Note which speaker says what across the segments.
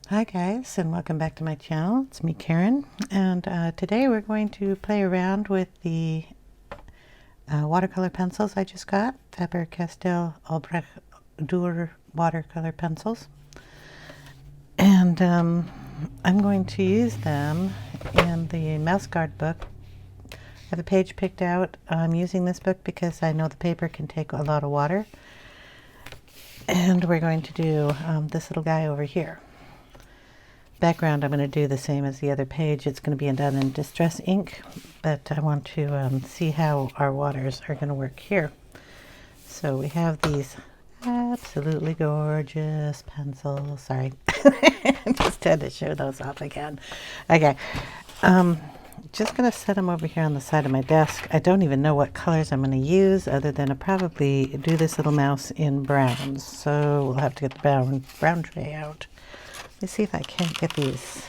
Speaker 1: Hi guys, and welcome back to my channel. It's me, Karen, and today we're going to play around with the watercolor pencils I just got, Faber-Castell Albrecht Durer Watercolor Pencils, and I'm going to use them in the Mouse Guard book. I have a page picked out. I'm using this book because I know the paper can take a lot of water, and we're going to do this little guy over here. Background, I'm going to do the same as the other page. It's going to be done in Distress ink, but I want to see how our waters are going to work here. So we have these absolutely gorgeous pencils. Sorry, just had to show those off again. Okay, just going to set them over here on the side of my desk. I don't even know what colors I'm going to use other than I probably do this little mouse in browns. So we'll have to get the brown tray out. Let's see if I can't get these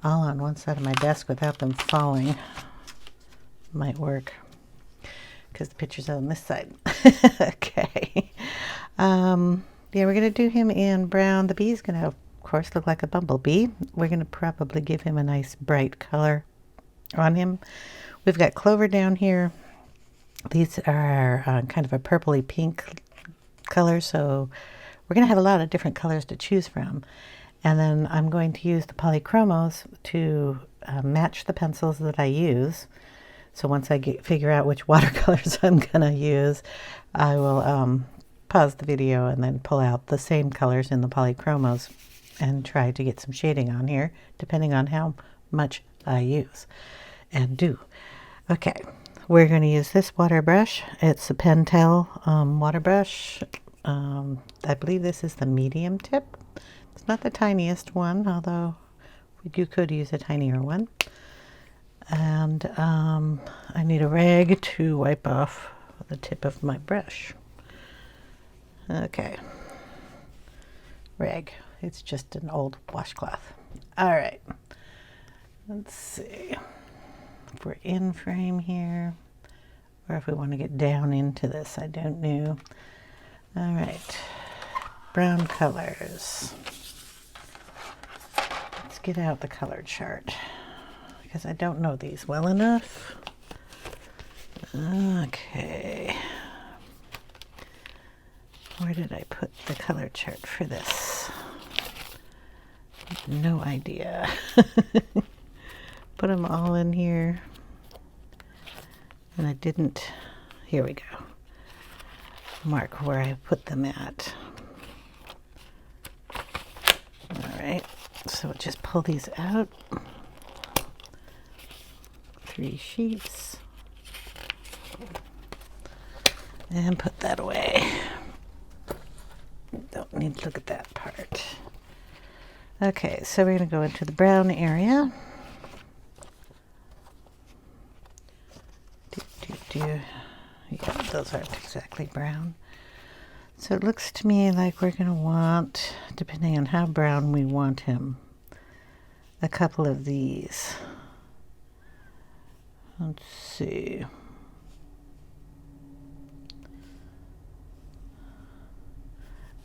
Speaker 1: all on one side of my desk without them falling. Might work because the picture's on this side. Okay. Yeah, we're going to do him in brown. The bee's going to, of course, look like a bumblebee. We're going to probably give him a nice bright color on him. We've got clover down here. These are kind of a purpley pink color, so we're going to have a lot of different colors to choose from. And then I'm going to use the Polychromos to match the pencils that I use. So once I figure out which watercolors I'm going to use, I will pause the video and then pull out the same colors in the Polychromos and try to get some shading on here, depending on how much I use and do. Okay, we're going to use this water brush. It's a Pentel water brush. I believe this is the medium tip. It's not the tiniest one, although you could use a tinier one. And I need a rag to wipe off the tip of my brush. Okay. Rag. It's just an old washcloth. All right. Let's see if we're in frame here or if we want to get down into this. I don't know. All right, brown colors. Let's get out the color chart because I don't know these well enough. Okay, where did I put the color chart for this? No idea. Put them all in here, and I didn't. Here we go. Mark where I put them at. All right, so just pull these out. 3 sheets. And put that away. Don't need to look at that part. Okay, so we're going to go into the brown area. Yeah, those aren't exactly brown. So it looks to me like we're going to want, depending on how brown we want him, a couple of these. Let's see.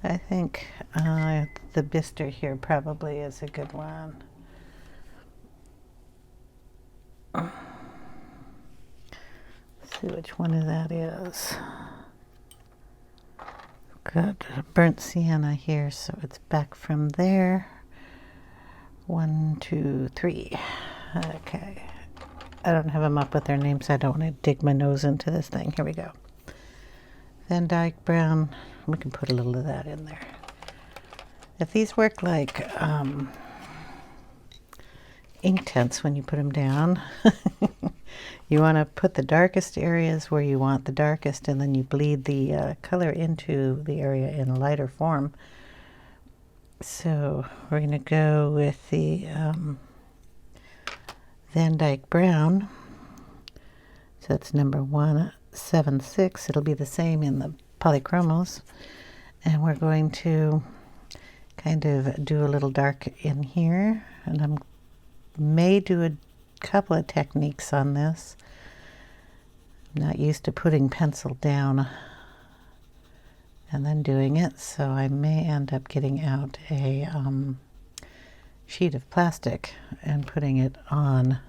Speaker 1: I think the Bister here probably is a good one. See which one of that is. Got burnt sienna here, so it's back from there. 1, 2, 3. Okay. I don't have them up with their names. I don't want to dig my nose into this thing. Here we go. Van-Dyck-Brown. We can put a little of that in there. If these work like ink tents when you put them down, you want to put the darkest areas where you want the darkest, and then you bleed the color into the area in a lighter form. So we're going to go with the Van-Dyck-Brown. So that's number 176. It'll be the same in the Polychromos. And we're going to kind of do a little dark in here. And I may do a couple of techniques on this. I'm not used to putting pencil down and then doing it, so I may end up getting out a sheet of plastic and putting it on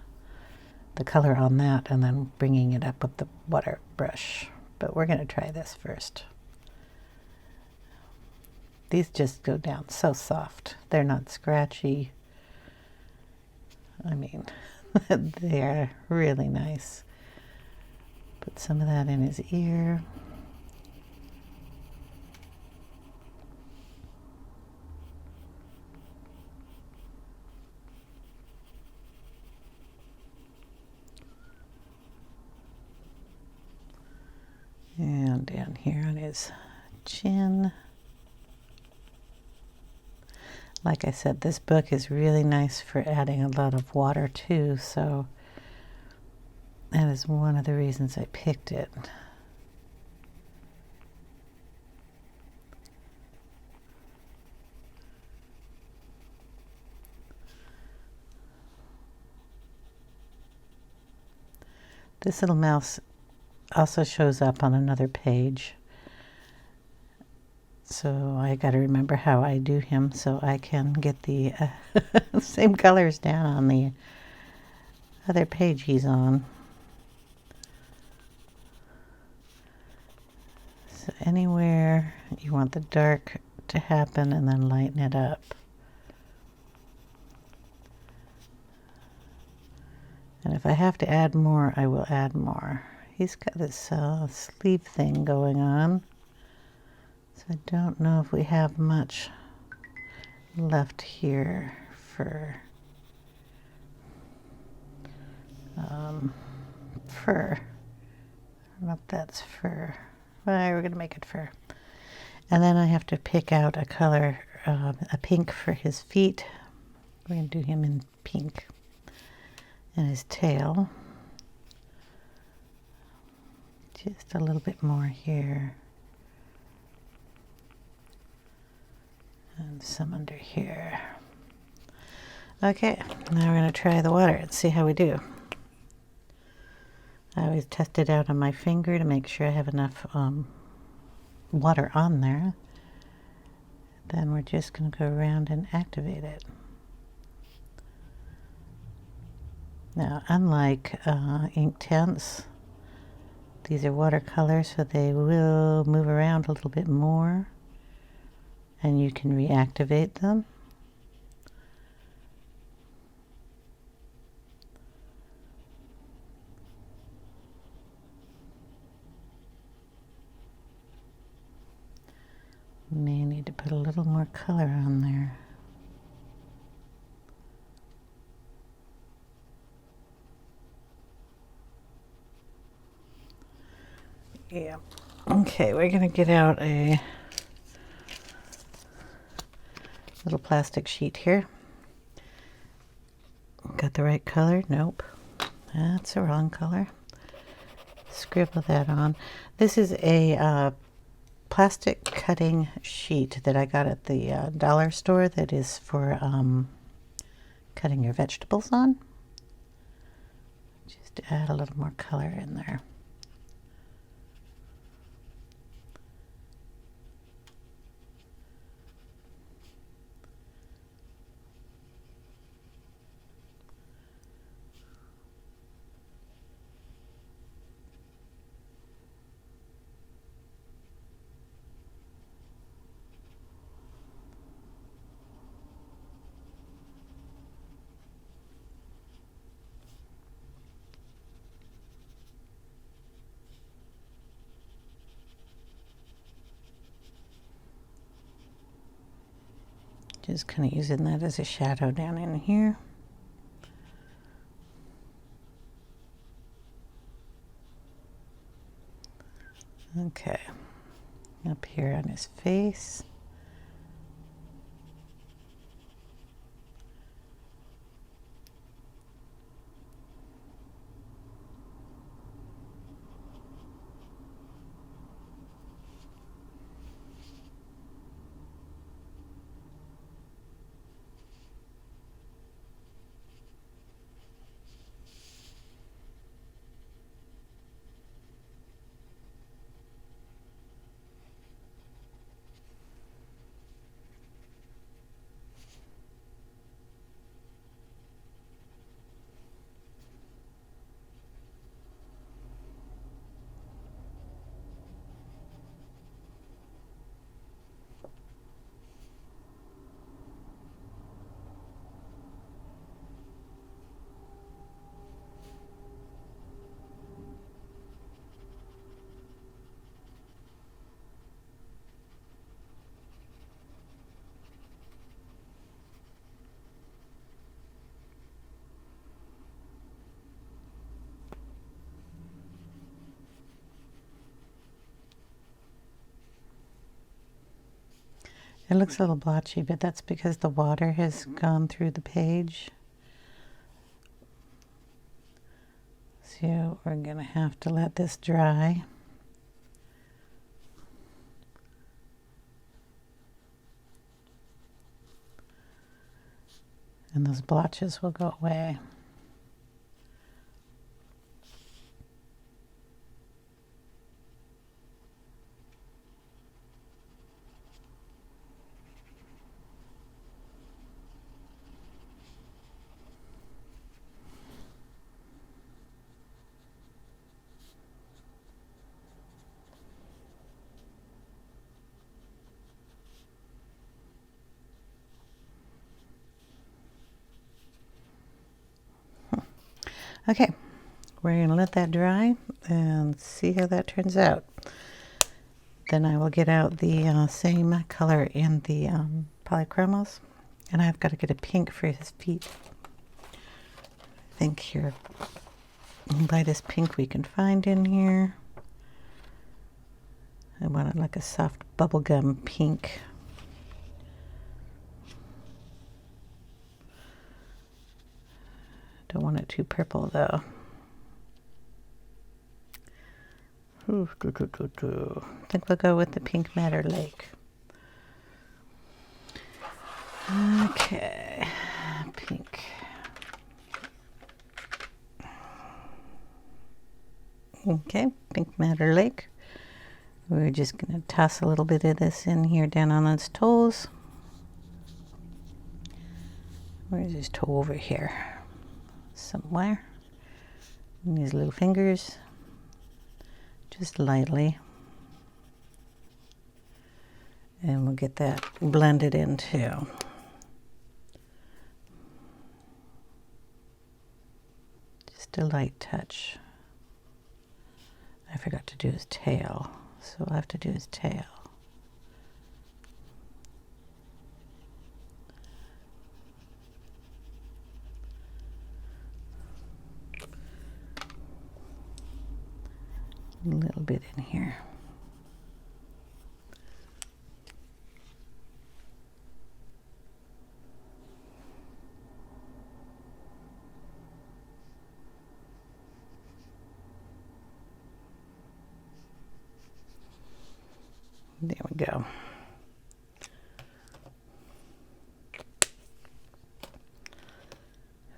Speaker 1: the color on that and then bringing it up with the water brush. But we're going to try this first. These just go down so soft. They're not scratchy. I mean, they are really nice. Put some of that in his ear. And down here on his chin. Like I said, this book is really nice for adding a lot of water too, so that is one of the reasons I picked it. This little mouse also shows up on another page, so I got to remember how I do him so I can get the same colors down on the other page he's on. So anywhere you want the dark to happen and then lighten it up. And if I have to add more, I will add more. He's got this sleeve thing going on, so I don't know if we have much left here for fur. I don't know if that's fur. Well, we're going to make it fur. And then I have to pick out a color, a pink for his feet. We're going to do him in pink. And his tail. Just a little bit more here. And some under here. Okay, now we're going to try the water and see how we do. I always test it out on my finger to make sure I have enough water on there. Then we're just going to go around and activate it. Now, unlike ink tints, these are watercolors, so they will move around a little bit more, and you can reactivate them. May need to put a little more color on there. Yeah. Okay, we're going to get out a little plastic sheet here. Got the right color? Nope. That's the wrong color. Scribble that on. This is a plastic cutting sheet that I got at the dollar store that is for cutting your vegetables on. Just to add a little more color in there. Just kind of using that as a shadow down in here. Okay, up here on his face. It looks a little blotchy, but that's because the water has gone through the page. So we're going to have to let this dry. And those blotches will go away. Okay, we're going to let that dry and see how that turns out. Then I will get out the same color in the Polychromos, and I've got to get a pink for his feet. I think here, lightest pink we can find in here. I want it like a soft bubblegum pink. Don't want it too purple though. I think we'll go with the Pink Matter Lake. Okay, pink. Okay, Pink Matter Lake. We're just going to toss a little bit of this in here down on those toes. Where's his toe? Over here somewhere. And these little fingers, just lightly. And we'll get that blended in too. Just a light touch. I forgot to do his tail, so I'll have to do his tail. A little bit in here. There we go.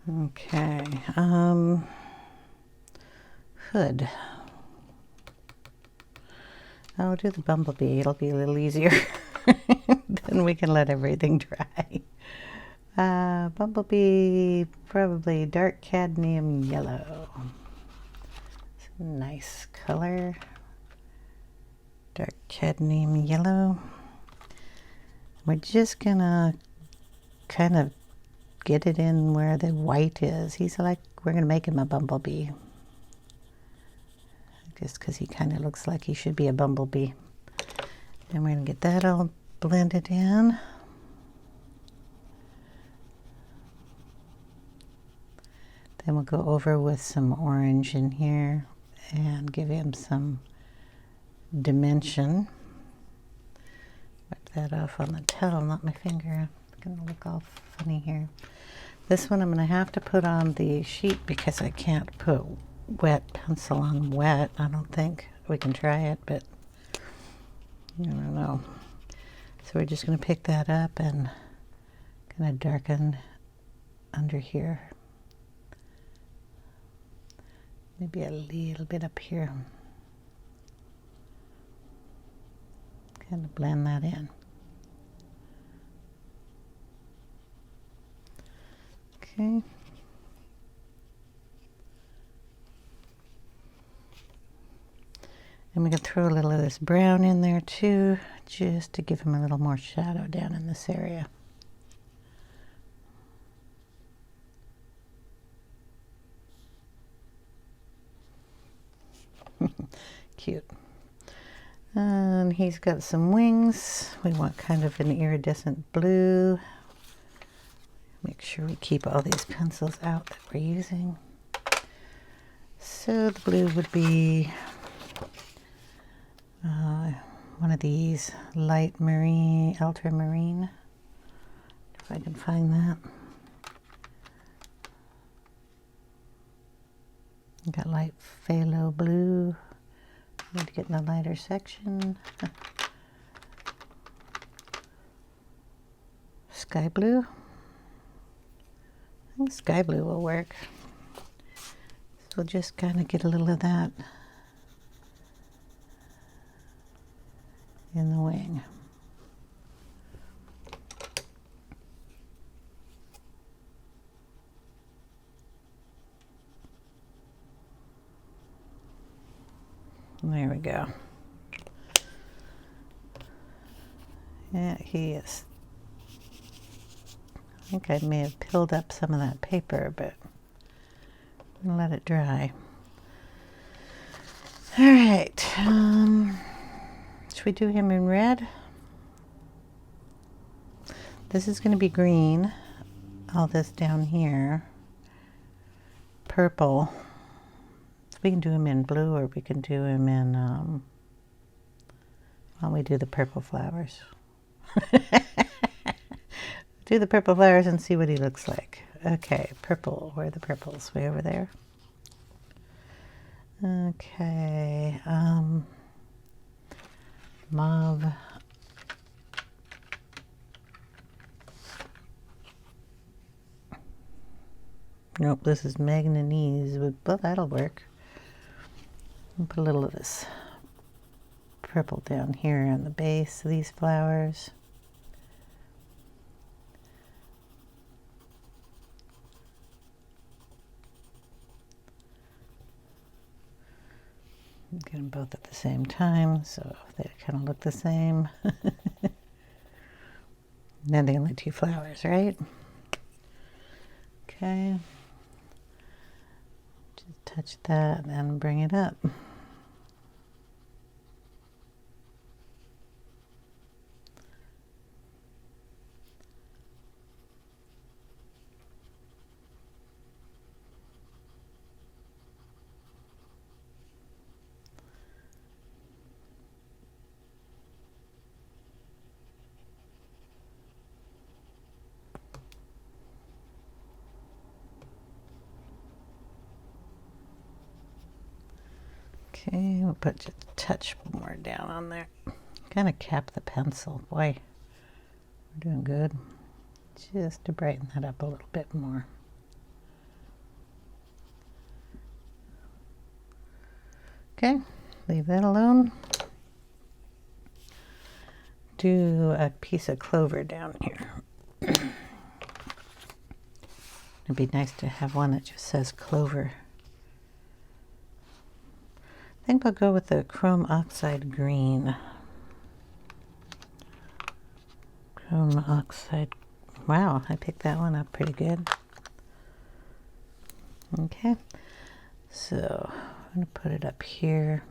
Speaker 1: Okay, hood. I'll do the Bumblebee. It'll be a little easier. Then we can let everything dry. Bumblebee, probably dark cadmium yellow. It's a nice color. Dark cadmium yellow. We're just gonna kind of get it in where the white is. He's like, we're gonna make him a bumblebee. Just because he kind of looks like he should be a bumblebee. And we're gonna get that all blended in. Then we'll go over with some orange in here and give him some dimension. Wipe that off on the towel, not my finger. It's gonna look all funny here. This one I'm gonna have to put on the sheet because I can't put wet pencil on wet. I don't think. We can try it, but I don't know. So we're just gonna pick that up and kind of darken under here. Maybe a little bit up here. Kind of blend that in. Okay. And we can throw a little of this brown in there too, just to give him a little more shadow down in this area. Cute. And he's got some wings. We want kind of an iridescent blue. Make sure we keep all these pencils out that we're using. So the blue would be one of these light marine, ultramarine, if I can find that. Got light phthalo blue. Need to get in the lighter section. Sky blue. I think sky blue will work. So we'll just kind of get a little of that in the wing. There we go. Yeah, he is. I think I may have pilled up some of that paper, but I'm gonna let it dry. All right. Should we do him in red? This is going to be green. All this down here. Purple. So we can do him in blue, or we can do him in, why don't we do the purple flowers? Do the purple flowers and see what he looks like. Okay, purple. Where are the purples? Way over there. Okay. Mauve. Nope, this is Mananese, but that'll work. I'll put a little of this purple down here on the base of these flowers. Get them both at the same time, so they kind of look the same. Then the only two flowers, right? Okay. Just touch that and then bring it up. Okay, we'll put just a touch more down on there. Kind of cap the pencil. Boy, we're doing good. Just to brighten that up a little bit more. Okay, leave that alone. Do a piece of clover down here. It'd be nice to have one that just says clover. I think I'll go with the Chrome Oxide Green. Chrome Oxide. Wow, I picked that one up pretty good. Okay, so I'm going to put it up here.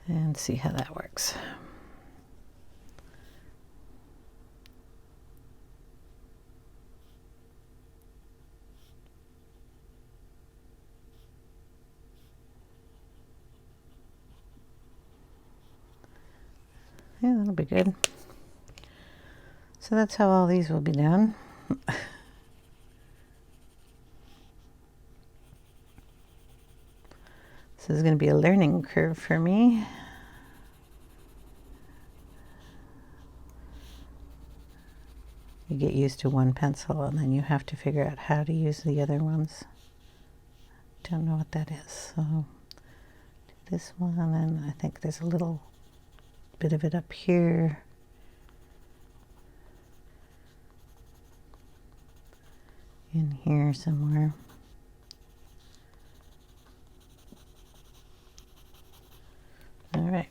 Speaker 1: And see how that works. Yeah, that'll be good. So that's how all these will be done. This is going to be a learning curve for me. You get used to one pencil and then you have to figure out how to use the other ones. Don't know what that is. So do this one, and I think there's a little bit of it up here. In here somewhere. All right.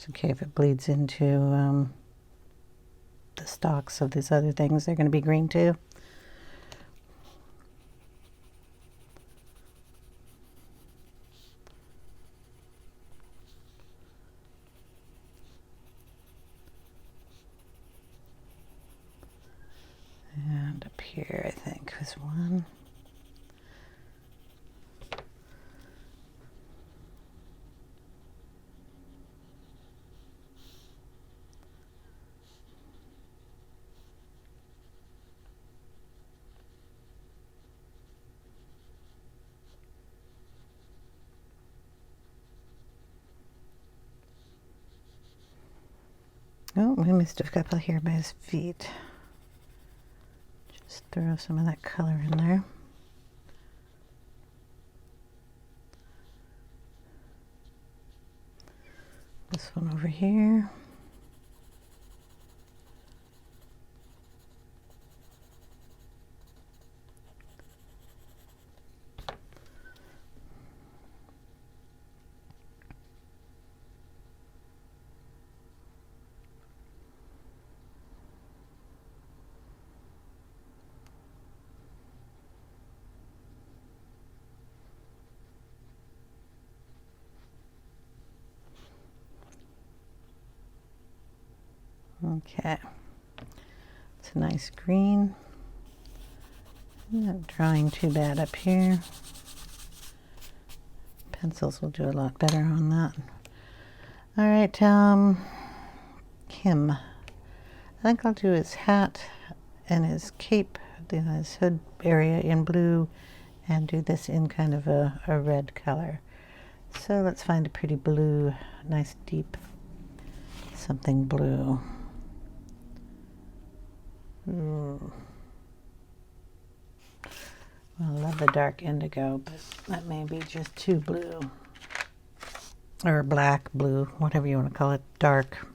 Speaker 1: okay if it bleeds into the stalks of these other things. They're going to be green too. And up here, I think, is one. Oh, we missed a couple here by his feet. Just throw some of that color in there. This one over here. Okay, it's a nice green. I'm not drawing too bad up here. Pencils will do a lot better on that. All right, Kim. I think I'll do his hat and his cape, his hood area in blue, and do this in kind of a red color. So let's find a pretty blue, nice deep something blue. I love the dark indigo, but that may be just too blue. Or black, blue, whatever you want to call it, dark.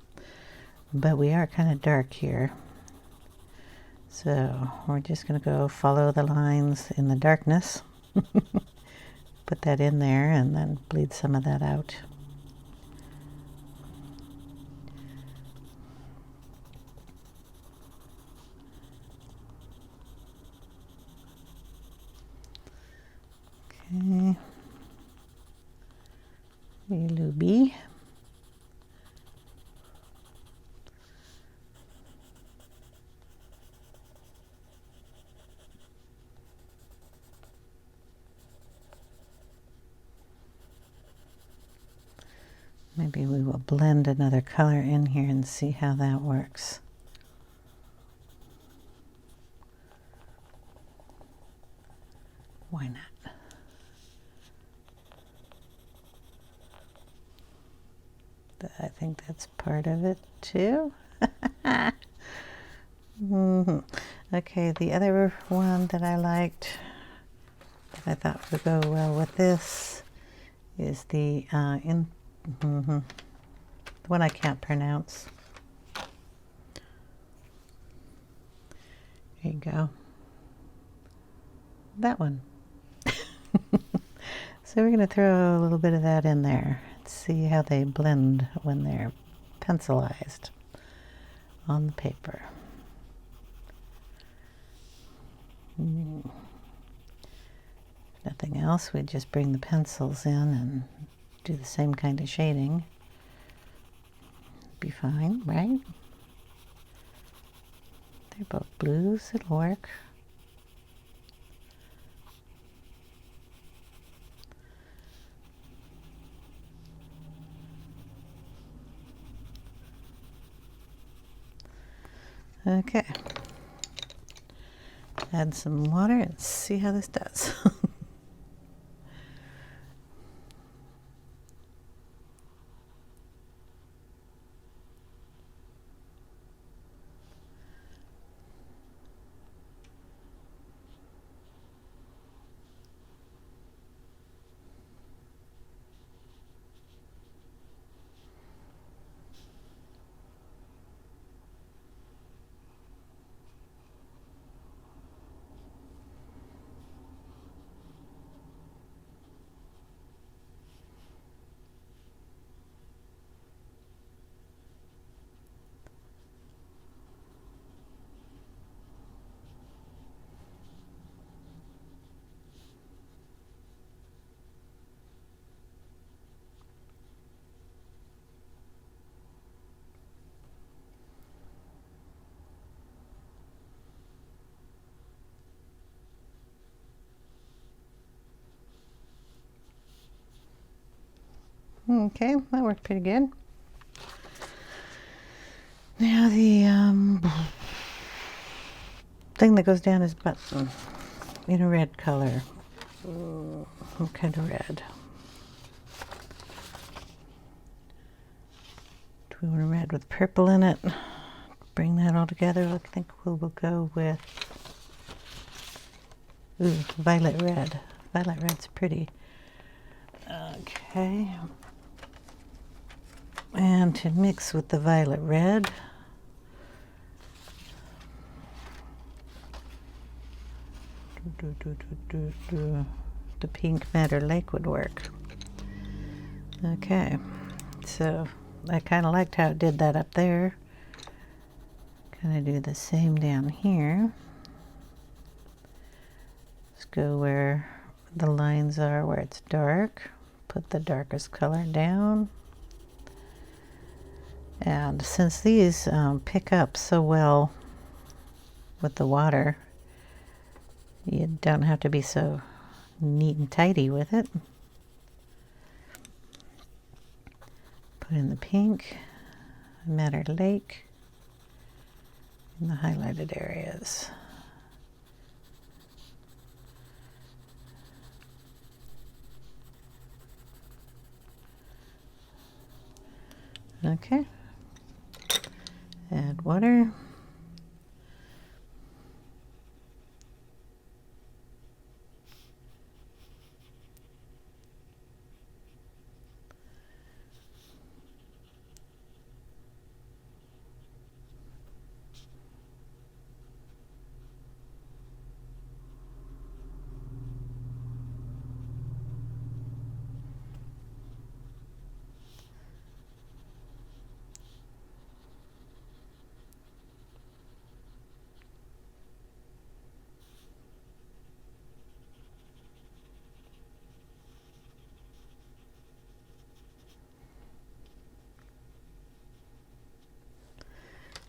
Speaker 1: But we are kind of dark here. So we're just going to go follow the lines in the darkness. Put that in there and then bleed some of that out. Okay. Bumblebee. Maybe we will blend another color in here and see how that works. Why not? I think that's part of it too. Okay, the other one that I liked, that I thought would go well with this, is the the one I can't pronounce. There you go. That one. So we're going to throw a little bit of that in there. See how they blend when they're pencilized on the paper. Nothing else, we just bring the pencils in and do the same kind of shading. Be fine, right? They're both blues, it'll work. Okay, add some water and see how this does. Okay, that worked pretty good. Now the thing that goes down his button in a red color. What kind of red? Do we want a red with purple in it? Bring that all together. I think we'll go with violet red. Violet red's pretty. Okay. And to mix with the violet red, the pink Madder Lake would work. Okay, so I kind of liked how it did that up there. Kind of do the same down here. Just go where the lines are, where it's dark. Put the darkest color down. And since these pick up so well with the water, you don't have to be so neat and tidy with it. Put in the pink, Madder Lake, in the highlighted areas. Okay. Add water.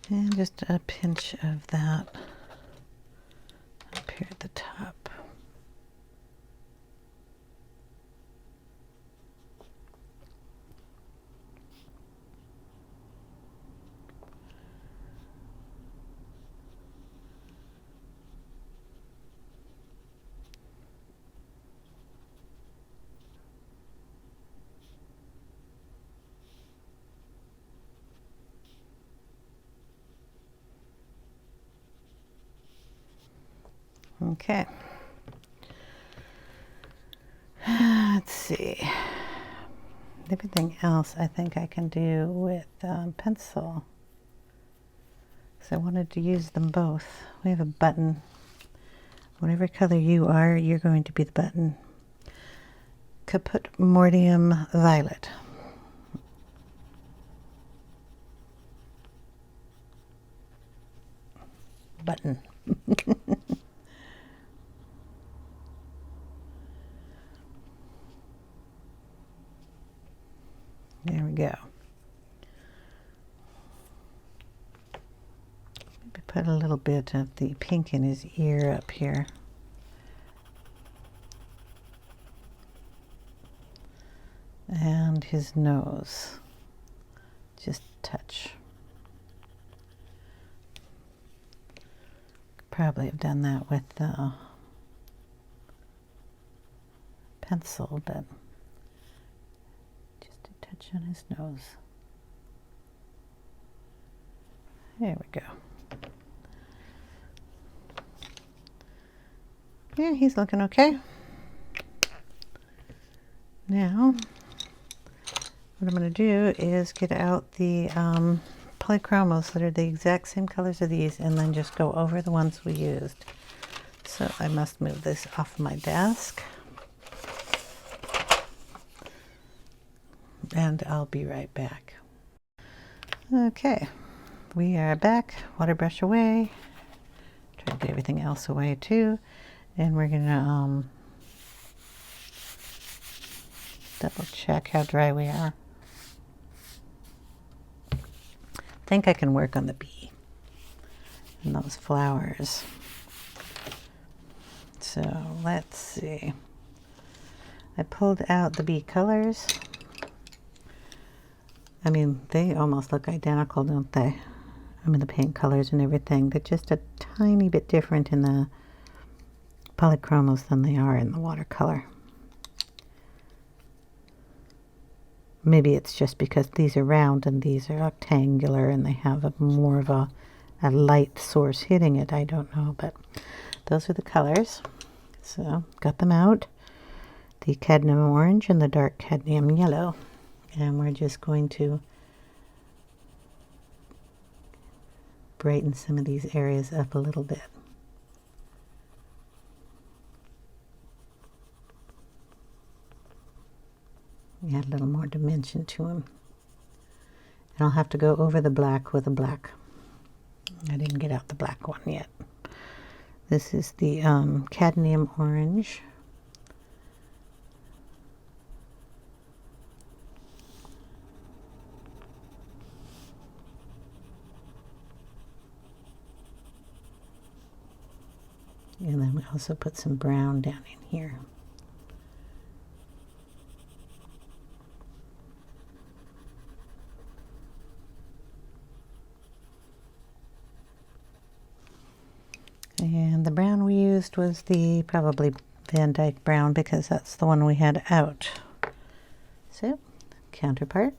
Speaker 1: And just a pinch of that up here at the top. Okay. Let's see. Everything else I think I can do with pencil. So I wanted to use them both. We have a button. Whatever color you are, you're going to be the button. Caput Mortuum Violet. Button. There we go. Maybe put a little bit of the pink in his ear up here. And his nose. Just a touch. Probably have done that with the pencil, but touch on his nose. There we go. Yeah, he's looking okay. Now, what I'm going to do is get out the Polychromos that are the exact same colors of these, and then just go over the ones we used. So I must move this off my desk. And I'll be right back. Okay, we are back. Water brush away. Try to get everything else away too. And we're gonna double check how dry we are. I think I can work on the bee and those flowers. So let's see. I pulled out the bee colors. I mean, they almost look identical, don't they? I mean, the paint colors and everything. They're just a tiny bit different in the Polychromos than they are in the watercolor. Maybe it's just because these are round and these are rectangular and they have more of a light source hitting it. I don't know, but those are the colors. So, got them out. The cadmium orange and the dark cadmium yellow. And we're just going to brighten some of these areas up a little bit. Add a little more dimension to them. And I'll have to go over the black with a black. I didn't get out the black one yet. This is the cadmium orange. And then we also put some brown down in here. And the brown we used was the probably Van-Dyck-Brown because that's the one we had out. So, counterpart.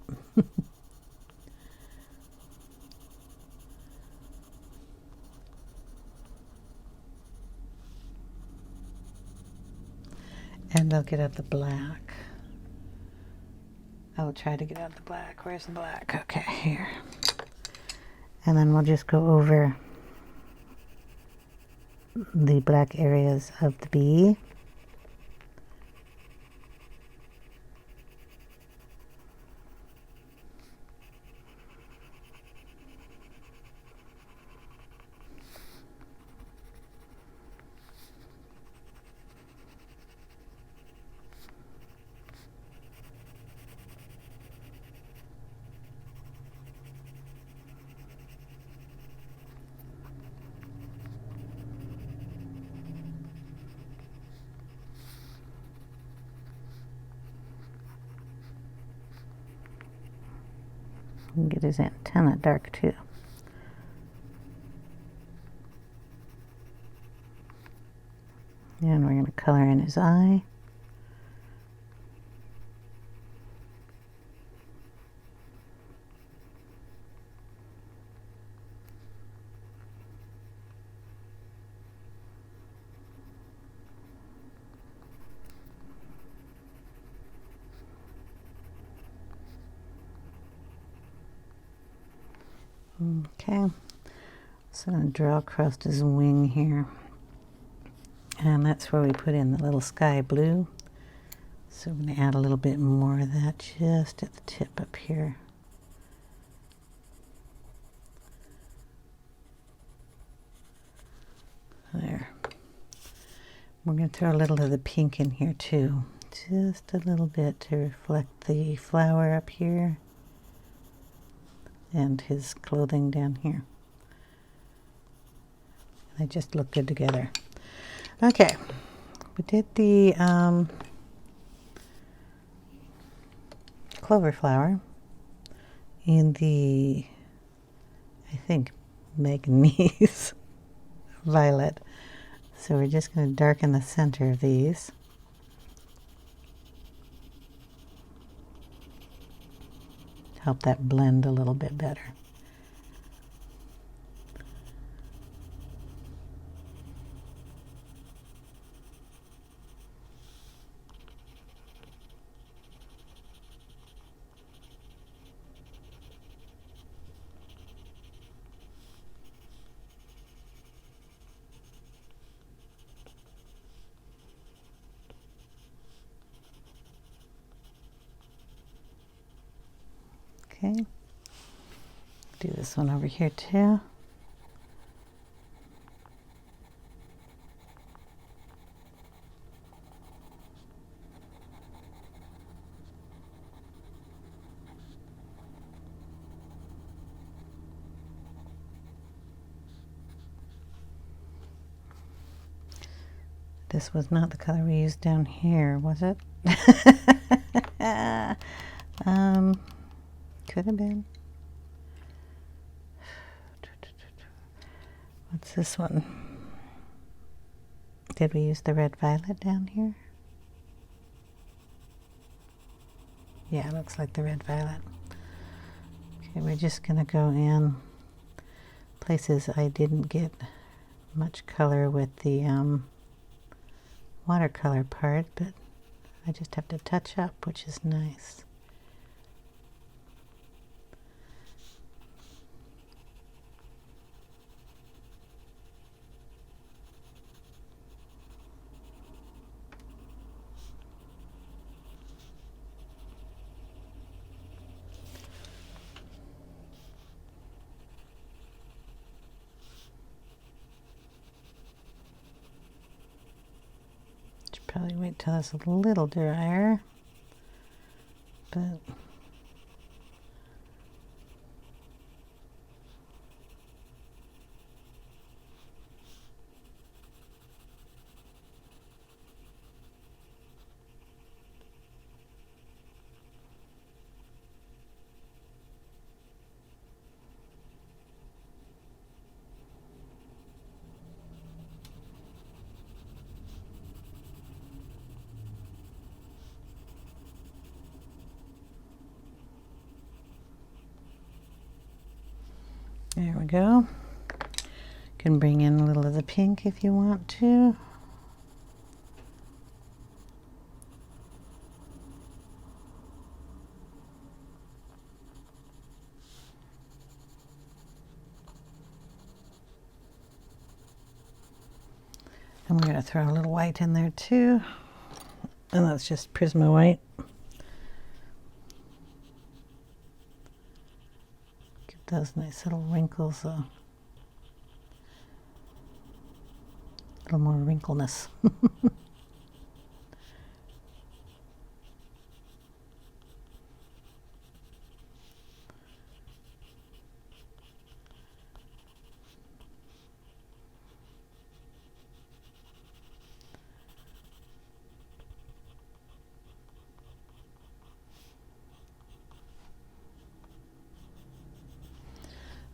Speaker 1: And I'll get out the black. I'll try to get out the black. Where's the black? Okay, here. And then we'll just go over the black areas of the bee. And get his antenna dark too. And we're going to color in his eye. Okay, so I'm going to draw across his wing here, and that's where we put in the little sky blue. So I'm going to add a little bit more of that just at the tip up here. There. We're going to throw a little of the pink in here too, just a little bit to reflect the flower up here and his clothing down here. They just look good together. Okay, we did the clover flower in the, I think, Mananese Violet. So we're just going to darken the center of these. Help that blend a little bit better. Okay, do this one over here too. This was not the color we used down here, was it? could have been. What's this one? Did we use the red violet down here? Yeah, it looks like the red violet. Okay, we're just going to go in places I didn't get much color with the watercolor part, but I just have to touch up, which is nice. Probably wait till it's a little drier, but there we go. Can bring in a little of the pink if you want to. And we're going to throw a little white in there too. And that's just Prisma white. Those nice little wrinkles, a little more wrinkleness.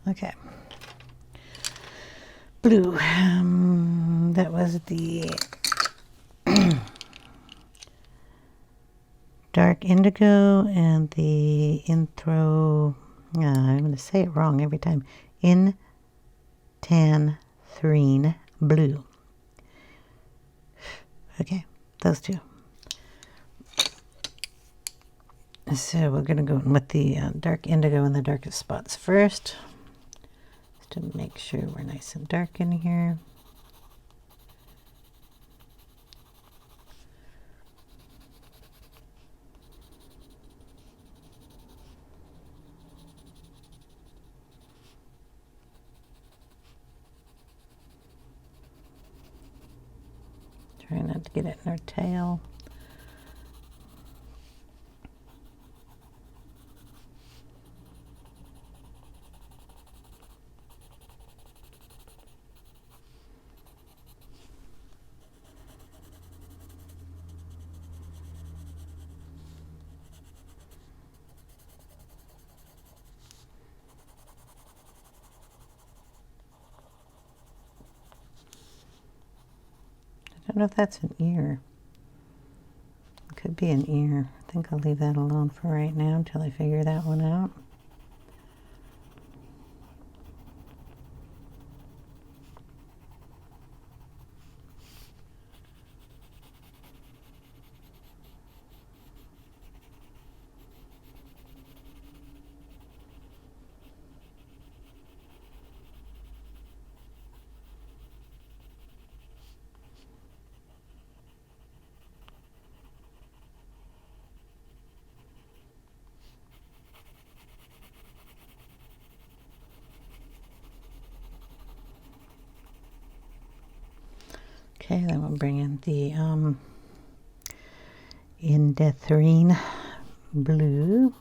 Speaker 1: Okay. Blue. That was the dark indigo and the intro. I'm going to say it wrong every time. Indanthrene blue. Okay, those two. So we're going to go in with the dark indigo and the darkest spots first, just to make sure we're nice and dark in here. Try not to get it in our tail. I don't know if that's an ear. It could be an ear. I think I'll leave that alone for right now until I figure that one out. Okay, then we'll bring in the Indanthrene blue.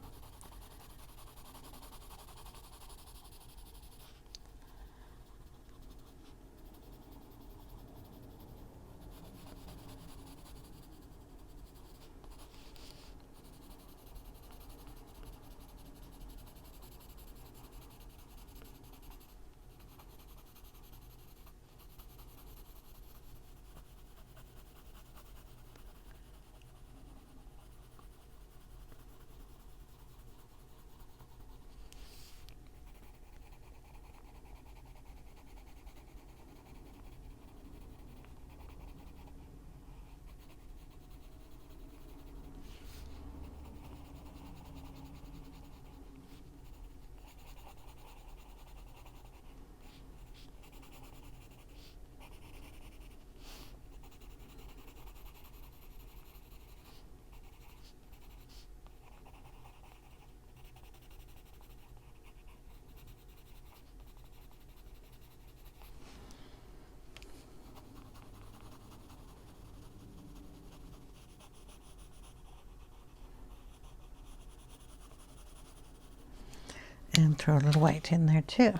Speaker 1: And throw a little white in there too.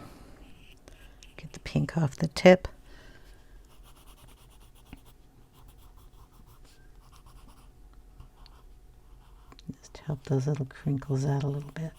Speaker 1: Get the pink off the tip. Just help those little crinkles out a little bit.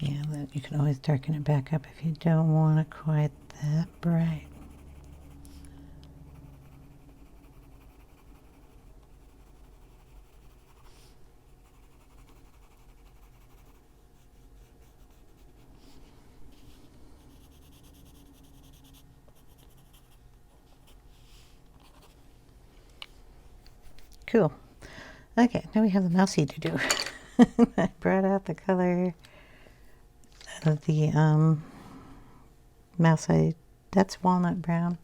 Speaker 1: Yeah, then you can always darken it back up if you don't want it quite that bright. Cool. Okay, now we have the mousey to do. I brought out the color of the mouse. That's Walnut Brown.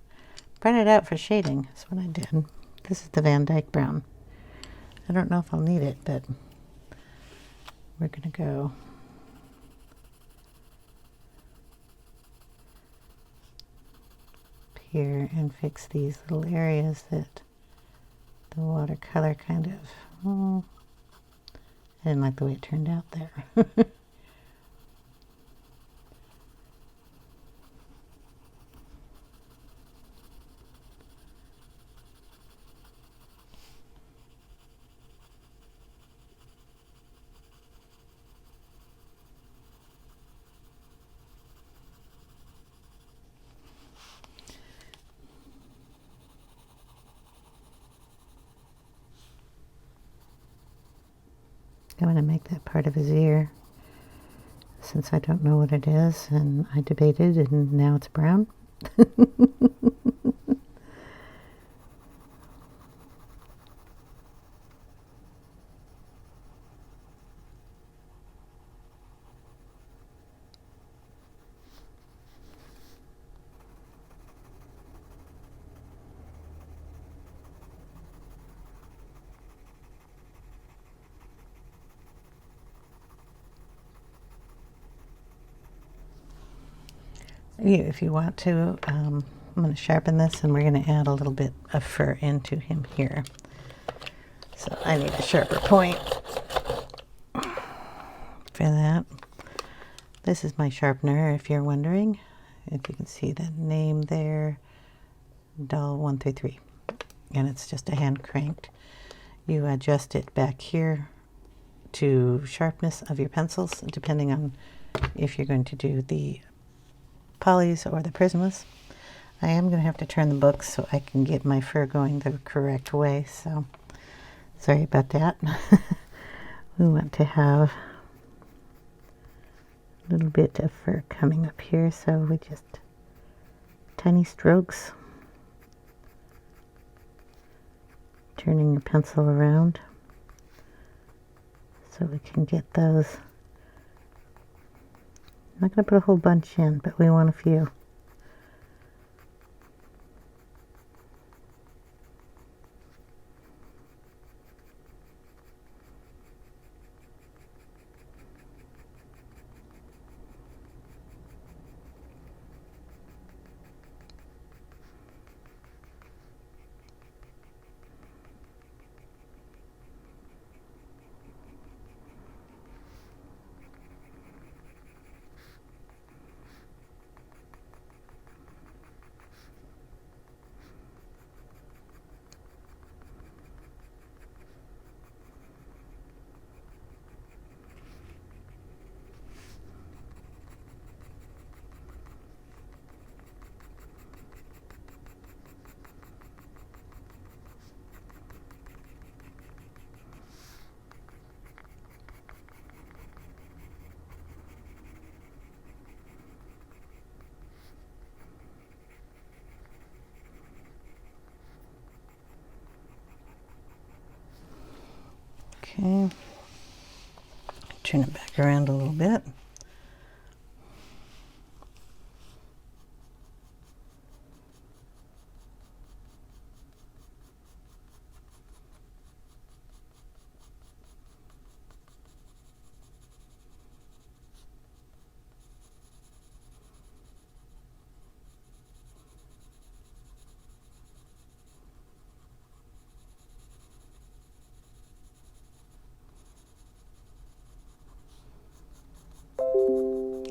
Speaker 1: Brought it out for shading. That's what I did. This is the Van-Dyck-Brown. I don't know if I'll need it, but we're going to go up here and fix these little areas that the watercolor kind of, I didn't like the way it turned out there. I'm going to make that part of his ear, since I don't know what it is, and I debated, and now it's brown. If you want to, I'm going to sharpen this, and we're going to add a little bit of fur into him here. So I need a sharper point for that. This is my sharpener, if you're wondering. If you can see the name there, Doll 133, and it's just a hand cranked. You adjust it back here to sharpness of your pencils, depending on if you're going to do the polys or the Prismas. I am going to have to turn the book so I can get my fur going the correct way, so sorry about that. We want to have a little bit of fur coming up here, so we just tiny strokes, turning your pencil around so we can get those. I'm not going to put a whole bunch in, but we want a few. Okay. Turn it back around a little bit.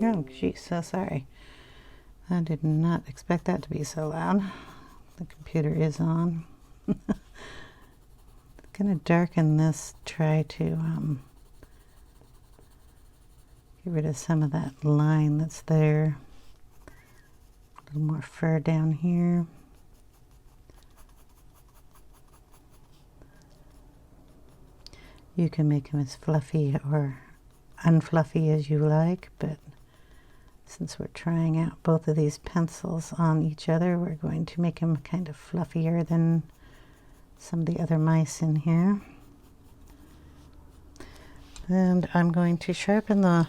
Speaker 1: Oh, geez, so sorry. I did not expect that to be so loud. The computer is on. Gonna darken this, try to get rid of some of that line that's there. A little more fur down here. You can make them as fluffy or unfluffy as you like, but since we're trying out both of these pencils on each other, we're going to make them kind of fluffier than some of the other mice in here. And I'm going to sharpen the,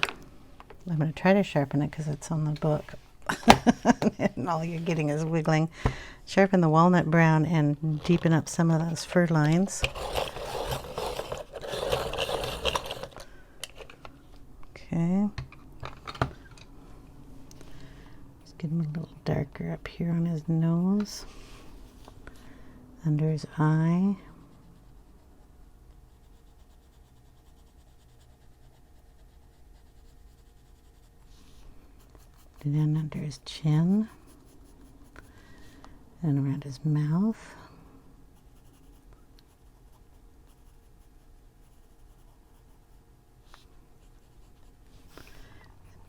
Speaker 1: I'm going to try to sharpen it because it's on the book. And all you're getting is wiggling. Sharpen the walnut brown and deepen up some of those fur lines. Okay. Get him a little darker up here on his nose, under his eye, and then under his chin, and around his mouth.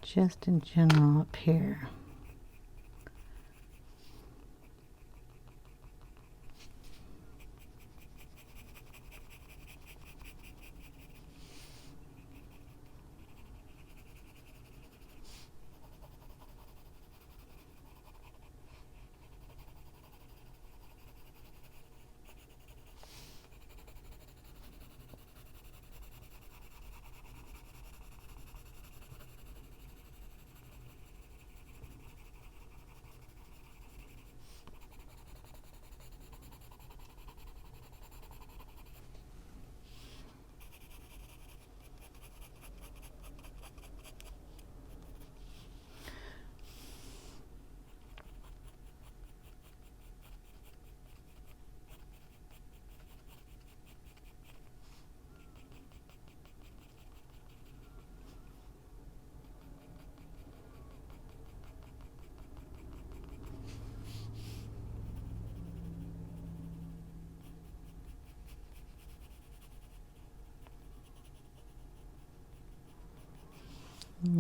Speaker 1: Just in general up here.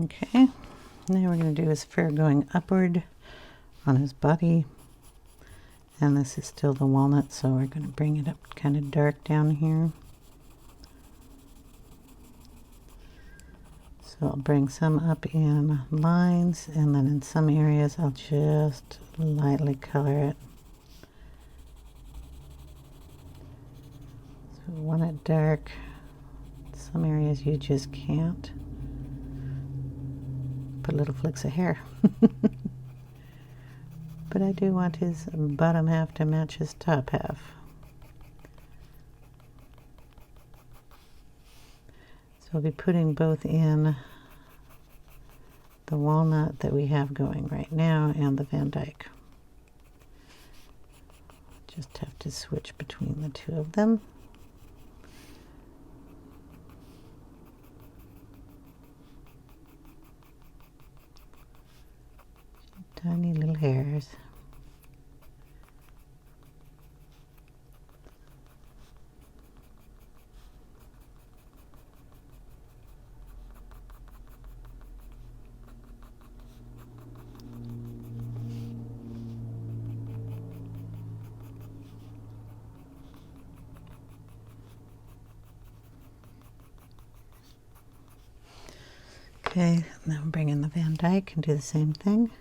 Speaker 1: Okay, now we're going to do his fur going upward on his body, and this is still the walnut, so we're going to bring it up kind of dark down here. So I'll bring some up in lines, and then in some areas I'll just lightly color it. So we want it dark. Some areas you just can't. Put little flicks of hair. But I do want his bottom half to match his top half. So I'll be putting both in the walnut that we have going right now and the Van-Dyck. Just have to switch between the two of them. Tiny little hairs. Okay, now bring in the Van-Dyck and do the same thing.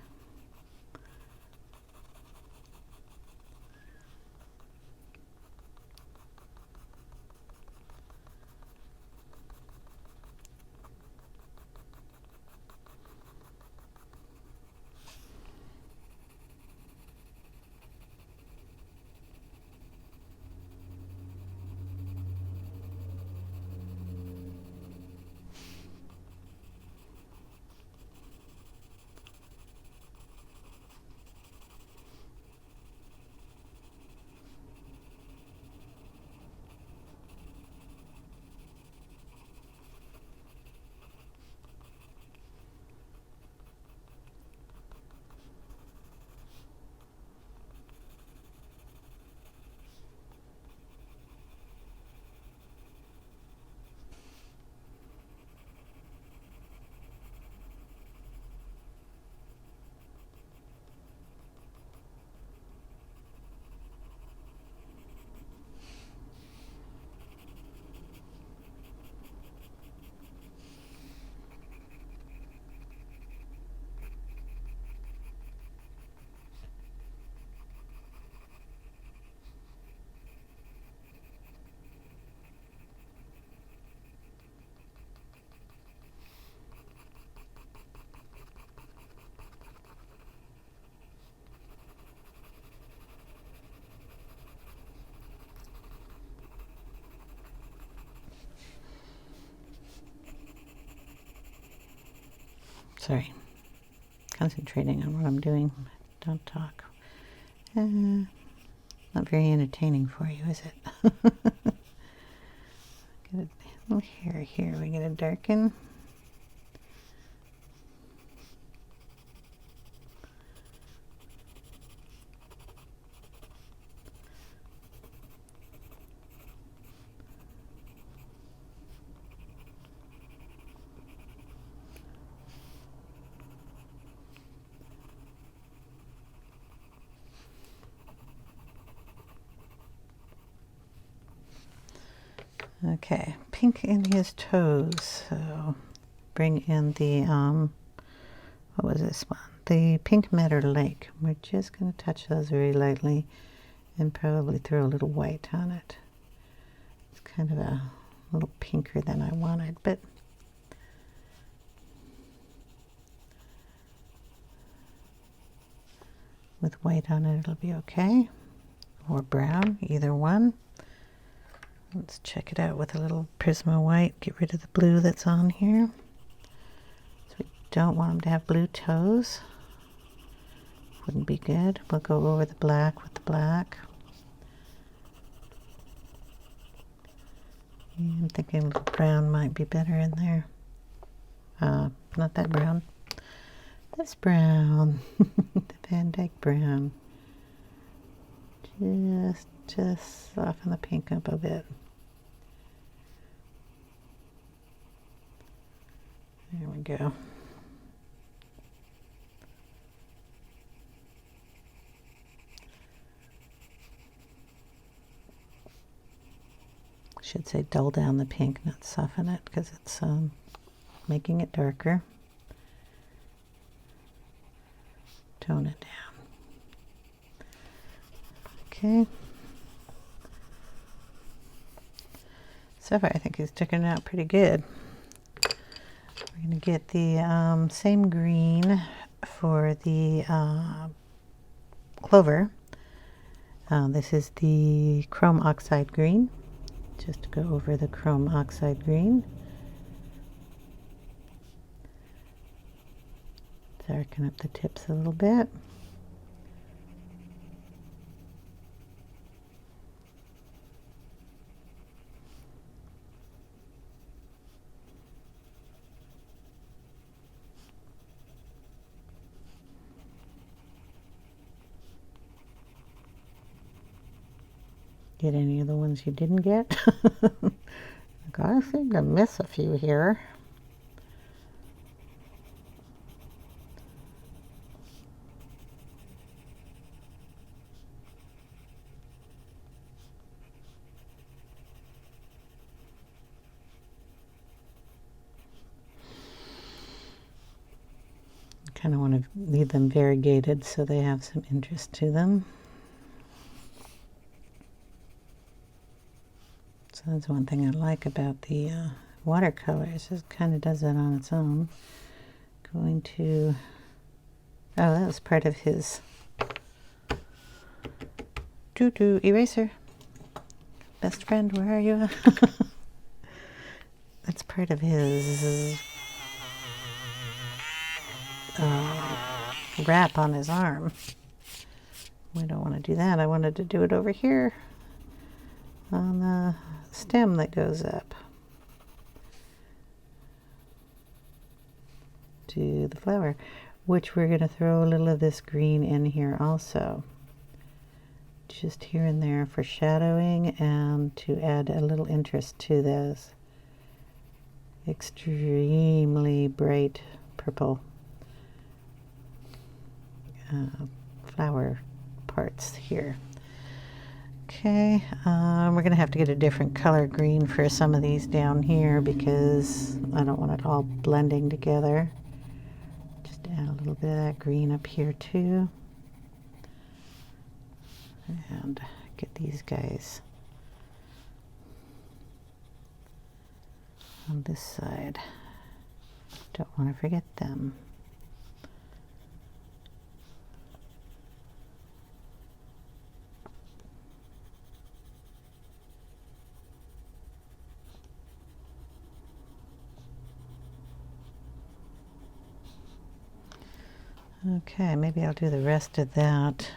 Speaker 1: Sorry. Concentrating on what I'm doing. Don't talk. Not very entertaining for you, is it? Get a little hair here. We get a darken. Okay, pink in his toes, so bring in the, what was this one? The Pink Meadow Lake. We're just going to touch those very lightly and probably throw a little white on it. It's kind of a little pinker than I wanted, but with white on it, it'll be okay. Or brown, either one. Let's check it out with a little Prisma white. Get rid of the blue that's on here. So we don't want them to have blue toes. Wouldn't be good. We'll go over the black with the black. I'm thinking a little brown might be better in there. Not that brown. This brown. The Van-Dyck-Brown. Just soften the pink up a bit. There we go. Should say dull down the pink, not soften it, because it's making it darker. Tone it down. Okay. So far, I think he's turning out pretty good. We're going to get the same green for the clover. This is the Chrome Oxide green. Just to go over the Chrome Oxide green. Darken up the tips a little bit. Get any of the ones you didn't get? I seem to miss a few here. Kind of want to leave them variegated so they have some interest to them. So that's one thing I like about the watercolors. It kind of does that on its own. Going to, oh, that was part of his doo-doo eraser. Best friend, where are you? That's part of his wrap on his arm. We don't want to do that. I wanted to do it over here on the stem that goes up to the flower, which we're going to throw a little of this green in here also, just here and there for shadowing and to add a little interest to those extremely bright purple flower parts here. Okay, we're going to have to get a different color green for some of these down here because I don't want it all blending together. Just add a little bit of that green up here too. And get these guys on this side. Don't want to forget them. Okay, maybe I'll do the rest of that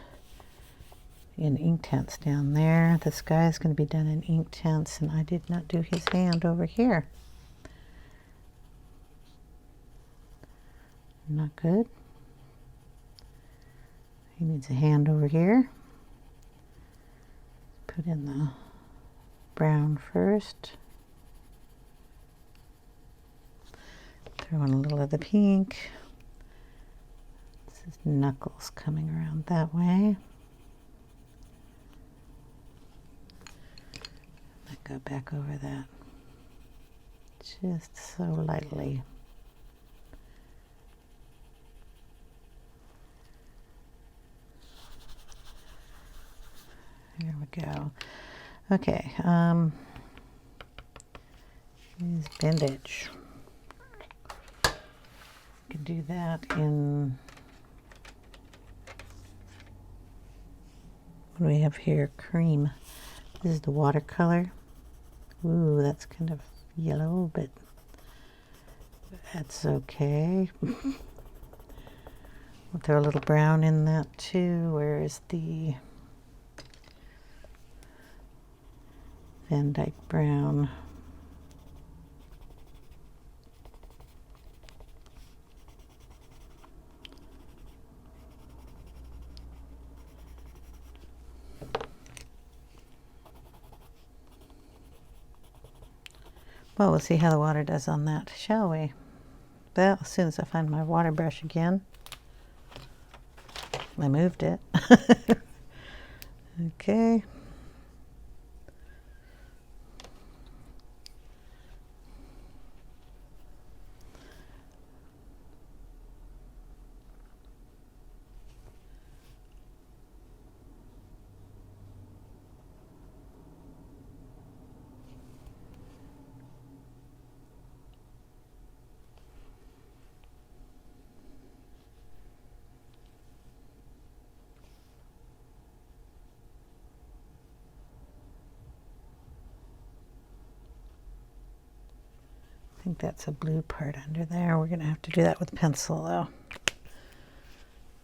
Speaker 1: in ink tints down there. The sky is going to be done in ink tints, and I did not do his hand over here. Not good. He needs a hand over here. Put in the brown first. Throw in a little of the pink. This is knuckles coming around that way. I go back over that just so lightly. There we go. Okay, here's Bandage. You can do that in, what do we have here? Cream. This is the watercolor. Ooh, that's kind of yellow, but that's okay. We'll throw a little brown in that too. Where is the Van-Dyck-Brown? Well, we'll see how the water does on that, shall we? Well, as soon as I find my water brush again. I moved it. Okay. I think that's a blue part under there. We're going to have to do that with pencil though.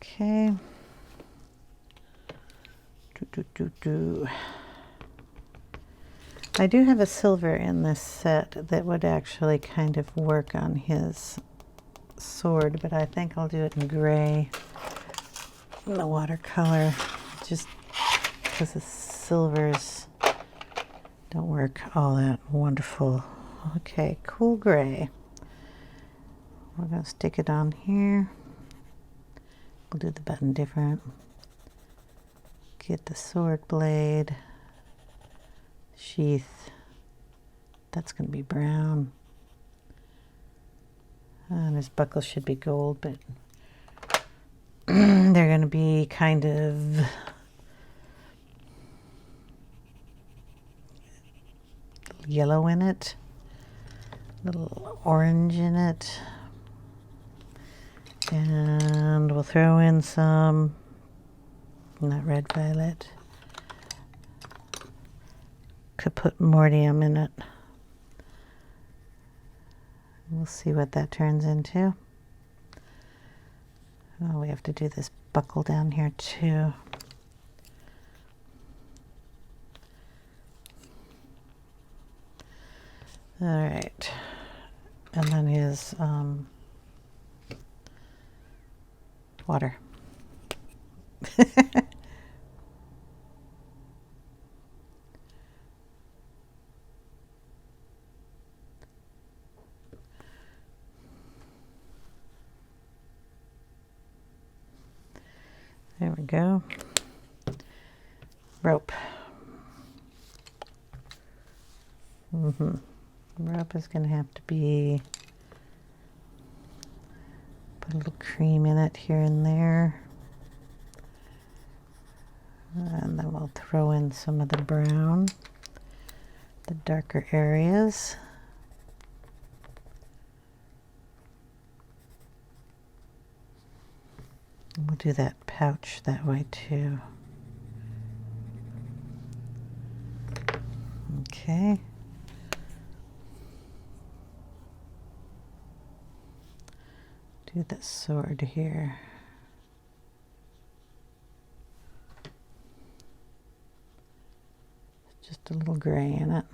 Speaker 1: Okay. I do have a silver in this set that would actually kind of work on his sword, but I think I'll do it in gray in the watercolor, just because the silvers don't work all that wonderful. Okay, cool gray. We're going to stick it on here. We'll do the button different. Get the sword blade, sheath. That's going to be brown. And his buckle should be gold, but they're going to be kind of yellow in it, a little orange in it, and we'll throw in some, not red violet, Caput Mortuum in it. We'll see what that turns into. Oh, we have to do this buckle down here too. All right, and then his water. There we go. Rope. Rope is going to have to be, put a little cream in it here and there. And then we'll throw in some of the brown, the darker areas. And we'll do that pouch that way too. Okay. Do the sword here. just a little gray in it.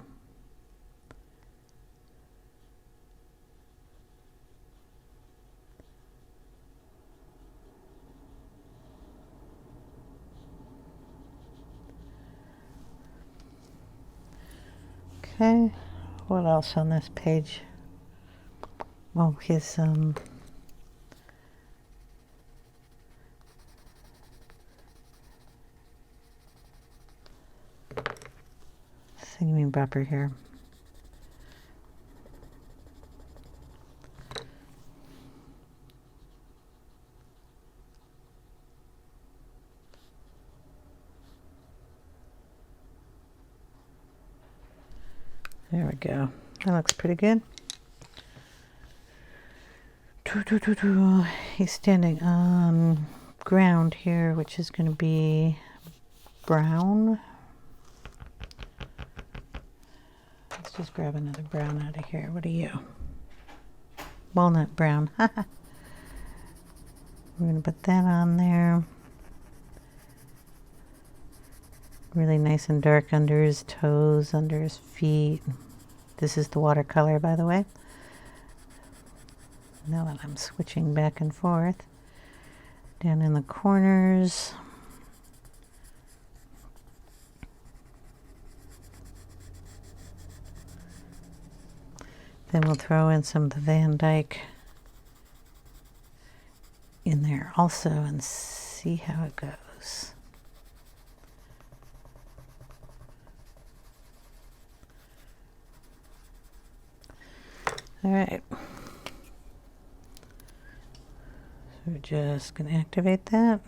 Speaker 1: Okay, what else on this page? Well, his sanguine bopper here. There we go. That looks pretty good. He's standing on ground here, which is going to be brown. Let's just grab another brown out of here. What are you? Walnut brown. We're going to put that on there. Really nice and dark under his toes, under his feet. This is the watercolor, by the way. Now that I'm switching back and forth. Down in the corners. Then we'll throw in some of the Van Dyck in there also and see how it goes. All right. So we're just going to activate that.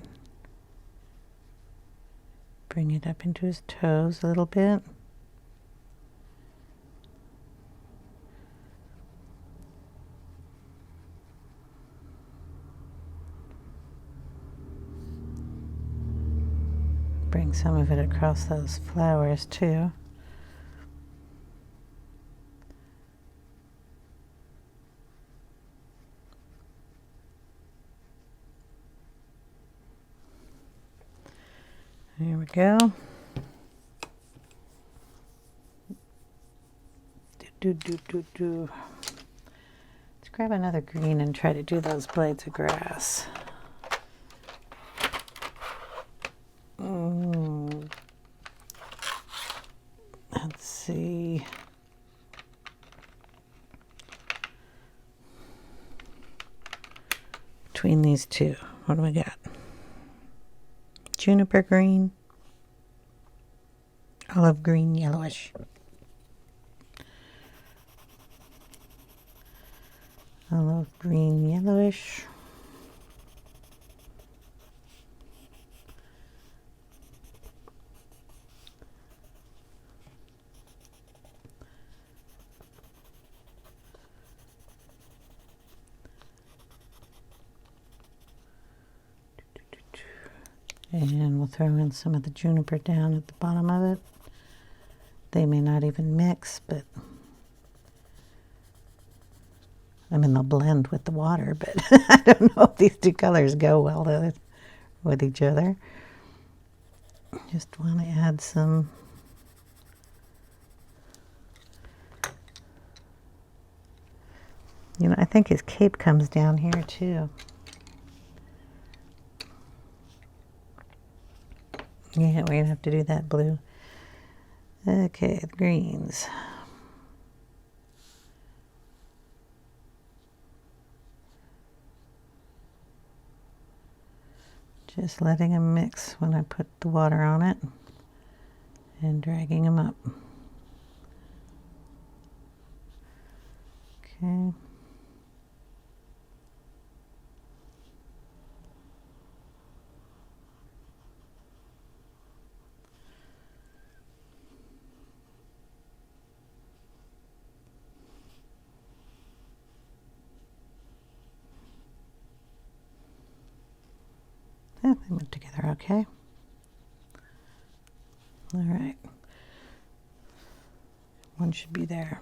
Speaker 1: Bring it up into his toes a little bit. Bring some of it across those flowers too. There we go. Let's grab another green and try to do those blades of grass. Let's see. Between these two, what do we got? Juniper green, olive green, yellowish. Olive green, yellowish. And we'll throw in some of the juniper down at the bottom of it. They may not even mix, but I mean, they'll blend with the water, but I don't know if these two colors go well with each other. Just want to add some I think his cape comes down here too. Yeah, we're going to have to do that blue. Okay, the greens. Just letting them mix when I put the water on it and dragging them up. Okay. Yeah, they went together okay. All right. One should be there.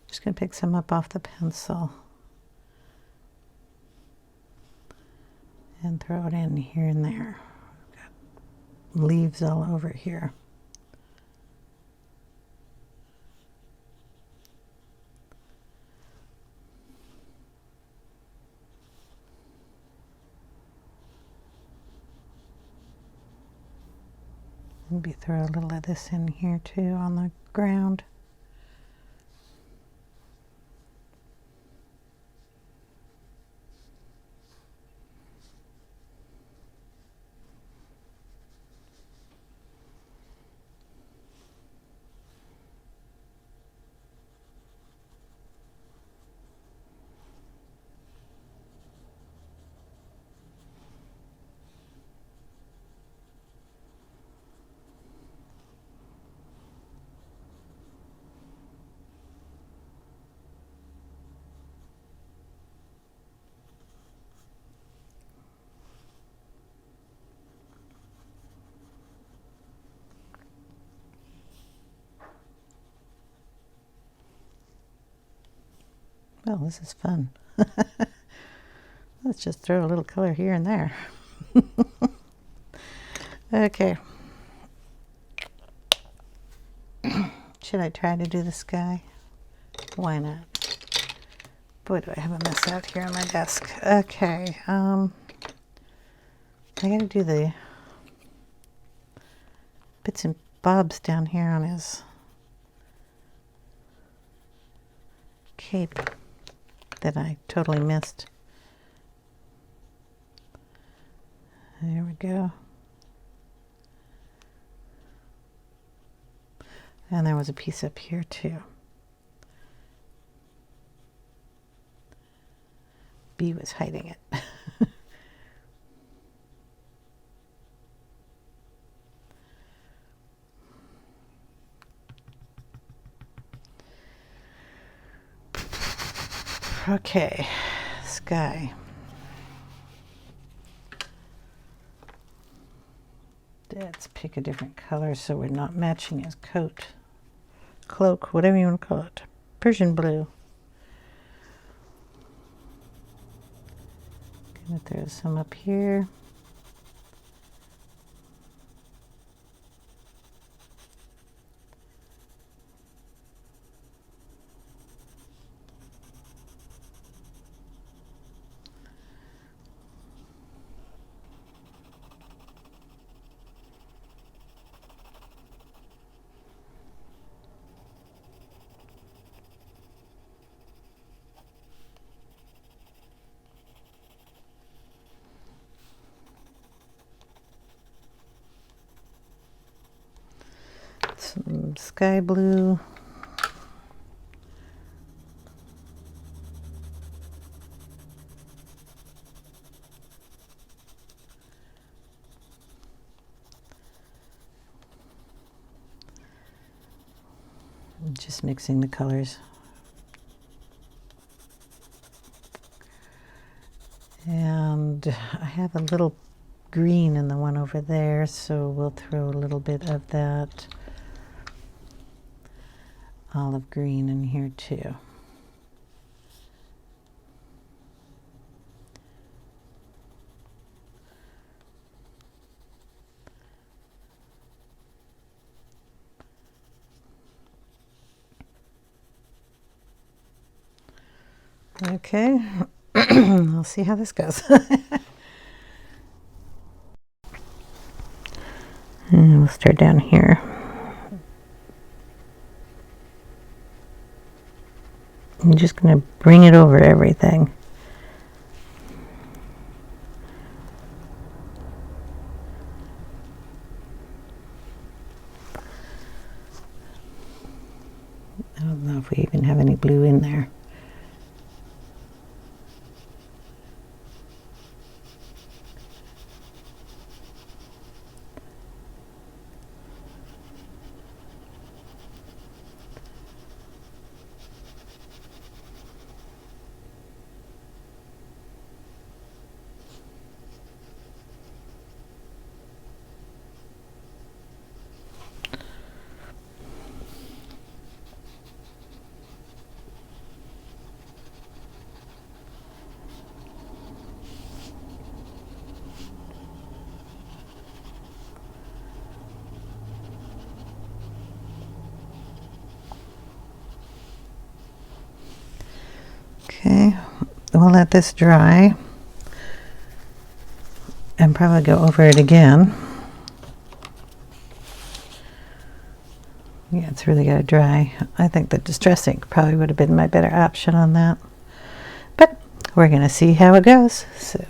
Speaker 1: Just going to pick some up off the pencil. and throw it in here and there. Got leaves all over here. Maybe throw a little of this in here too on the ground. Well, this is fun. Let's just throw a little color here and there. Okay. Should I try to do the sky? Why not? Boy, do I have a mess out here on my desk. Okay. I gotta do the bits and bobs down here on his cape that I totally missed. There we go. And there was a piece up here too. Bee was hiding it. Okay, sky. Let's pick a different color so we're not matching his coat, cloak, whatever you want to call it. Persian blue. Gonna throw some up here. Some sky blue. I'm just mixing the colors. And I have a little green in the one over there, so we'll throw a little bit of that olive green in here too. Okay, I'll see how this goes. And we'll start down here. I'm just going to bring it over everything. I don't know if we even have any blue in there. we'll let this dry and probably go over it again. Yeah, it's really got to dry. I think the Distress ink probably would have been my better option on that. But we're going to see how it goes. So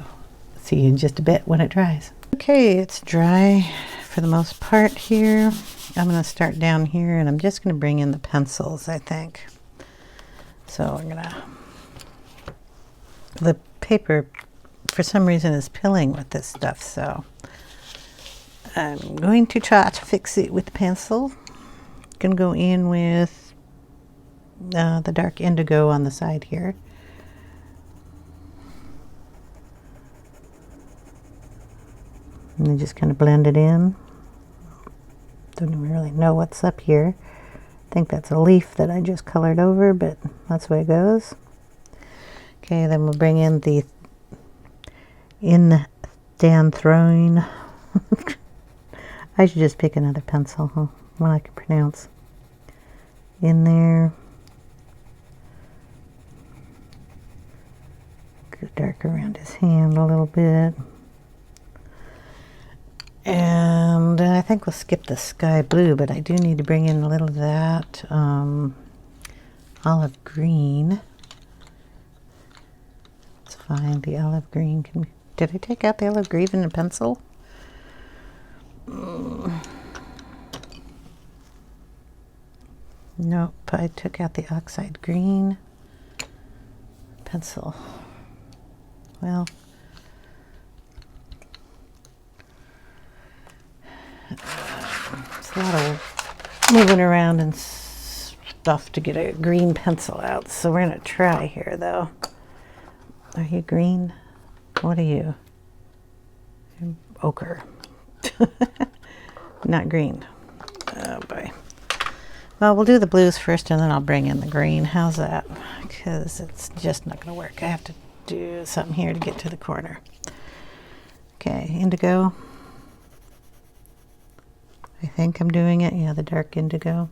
Speaker 1: see you in just a bit when it dries. Okay, it's dry for the most part here. I'm going to start down here and I'm just going to bring in the pencils, I think. So I'm going to... The paper, for some reason, is pilling with this stuff, so I'm going to try to fix it with the pencil. Gonna go in with the dark indigo on the side here. And then just kind of blend it in. Don't even really know what's up here. I think that's a leaf that I just colored over, but that's the way it goes. Okay, then we'll bring in the Indanthrene. I should just pick another pencil, huh? One I can pronounce. In there. Go dark around his hand a little bit. And I think we'll skip the sky blue, but I do need to bring in a little of that olive green. It's fine. The olive green can... Did I take out the olive green in the pencil? Nope, I took out the oxide green pencil. Well, it's a lot of moving around and stuff to get a green pencil out. So we're going to try here, though. Are you green? What are you? You're ochre. Not green. Oh, boy. Well, we'll do the blues first, and then I'll bring in the green. How's that? Because it's just not going to work. I have to do something here to get to the corner. Okay, indigo. I think I'm doing it. Yeah, the dark indigo.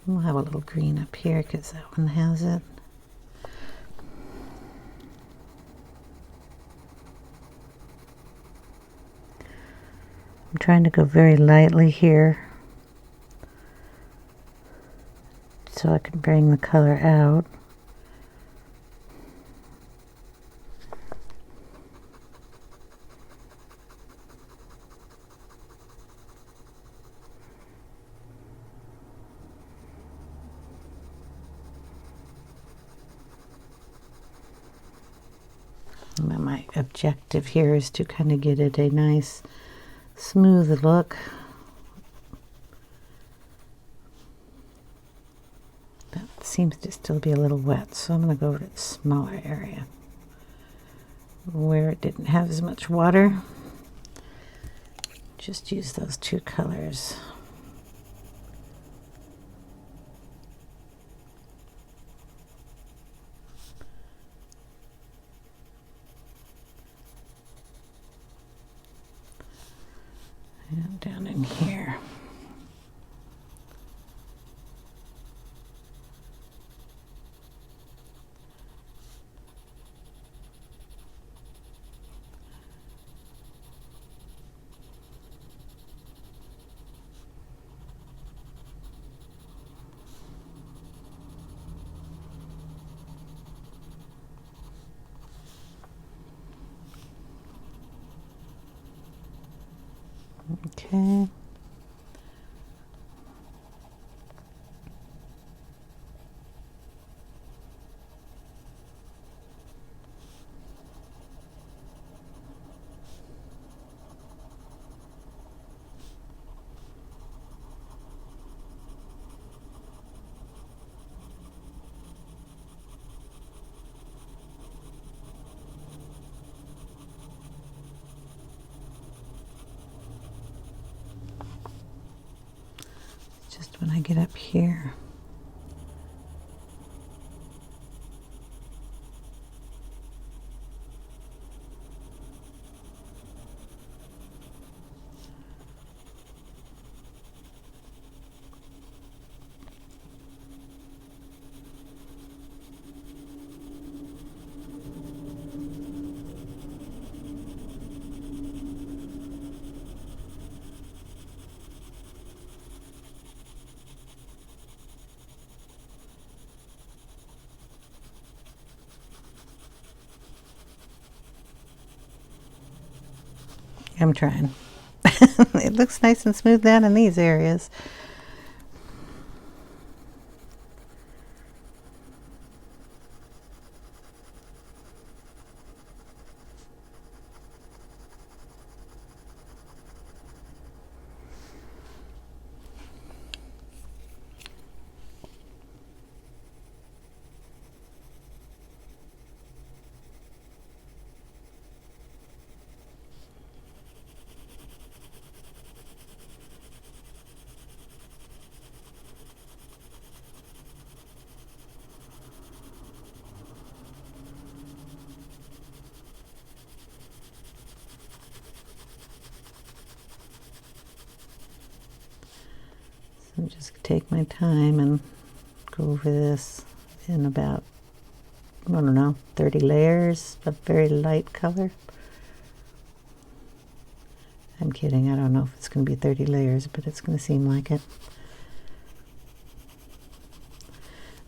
Speaker 1: We'll have a little green up here because that one has it. I'm trying to go very lightly here so I can bring the color out. And my objective here is to kind of get it a nice smooth look. That seems to still be a little wet, so I'm going to go over to the smaller area where it didn't have as much water. Just use those two colors. And down in here. Okay. Just when I get up here. I'm trying. It looks nice and smooth down in these areas. So just take my time and go over this in about, I don't know, 30 layers of very light color. I'm kidding, I don't know if it's going to be 30 layers, but it's going to seem like it.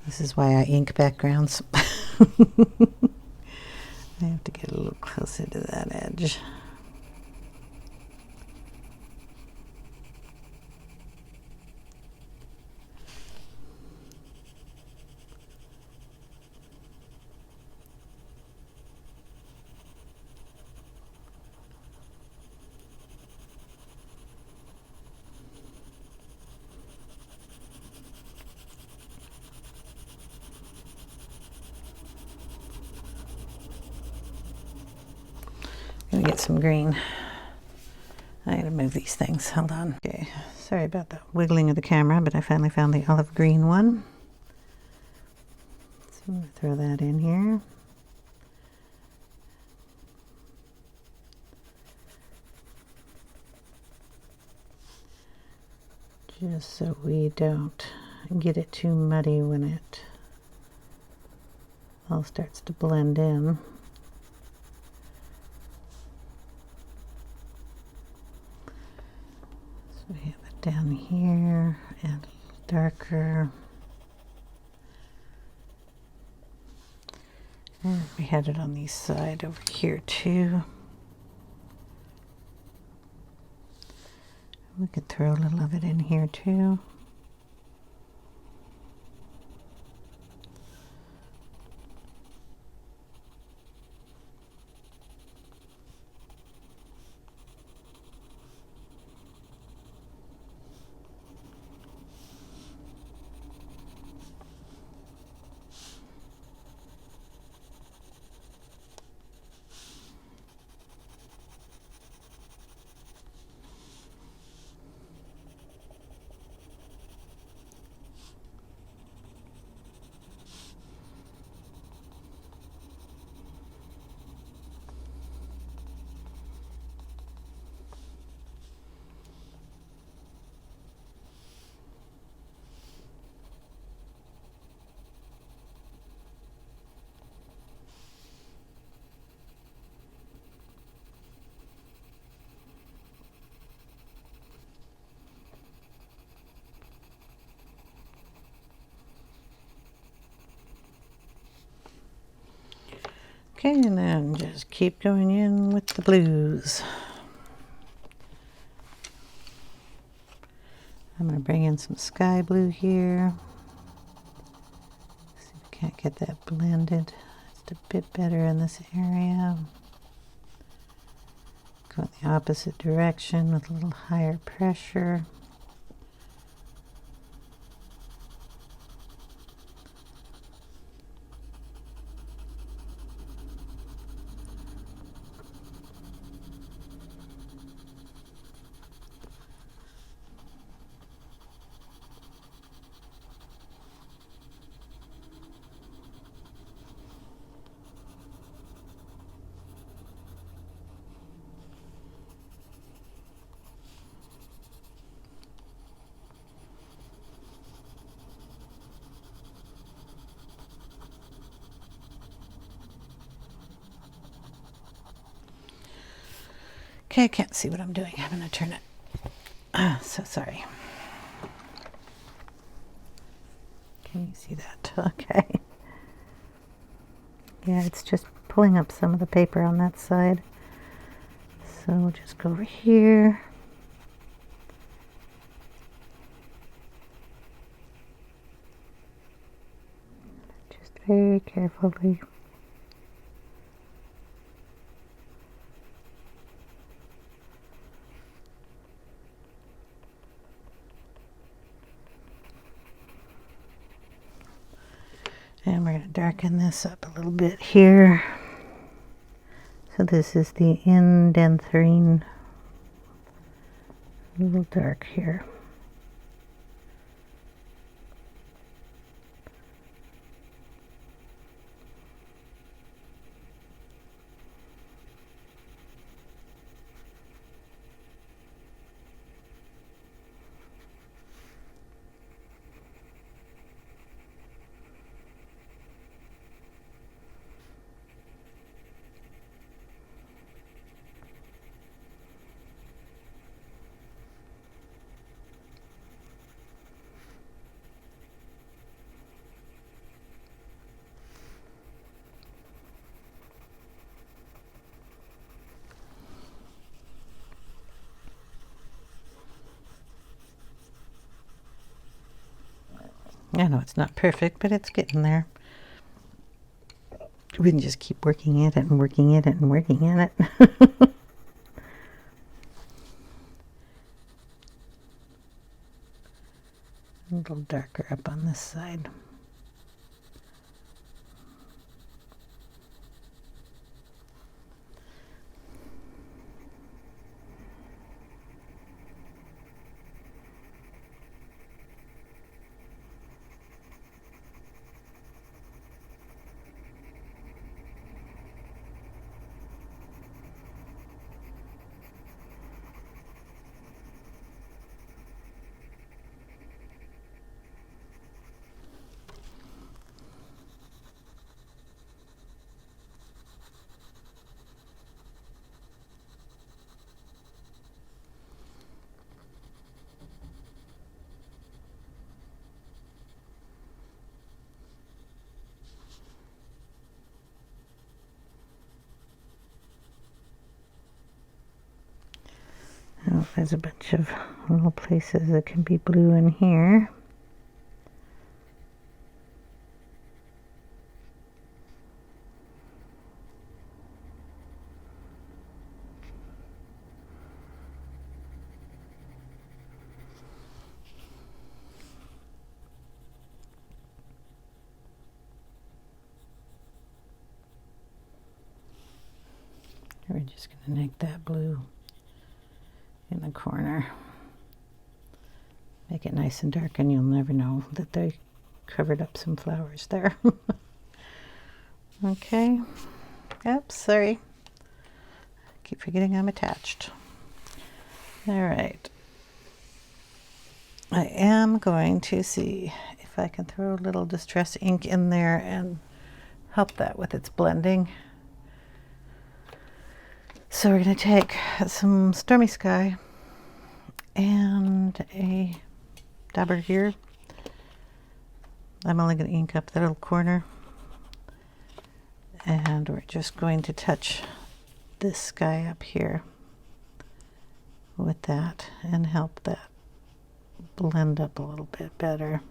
Speaker 1: This is why I ink backgrounds. I have to get a little closer to that edge. Let me get some green. I gotta move these things. Hold on. Okay, sorry about the wiggling of the camera, but I finally found the olive green one. So I'm gonna throw that in here. Just so we don't get it too muddy when it all starts to blend in. We have it down here and a little darker. And we had it on the side over here too. We could throw a little of it in here too. Okay, and then just keep going in with the blues. I'm going to bring in some sky blue here. See if we can't get that blended just a bit better in this area. Go in the opposite direction with a little higher pressure. Okay, I can't see what I'm doing. I'm going to turn it. So sorry. Can you see that? Okay. Yeah, it's just pulling up some of the paper on that side. So So we'll just go over here. Just very carefully. And we're going to darken this up a little bit here. So this is the Indanthrene, a little dark here. I know it's not perfect, but it's getting there. We can just keep working at it and working at it and working at it. A little darker up on this side. Oh, there's a bunch of little places that can be blue in here. We're just going to make that blue in the corner. Make it nice and dark and you'll never know that they covered up some flowers there. Okay. Oops, sorry. Keep forgetting I'm attached. All right. I am going to see if I can throw a little distress ink in there and help that with its blending. So we're going to take some Stormy Sky and a dabber here. I'm only going to ink up that little corner. And we're just going to touch this sky up here with that and help that blend up a little bit better.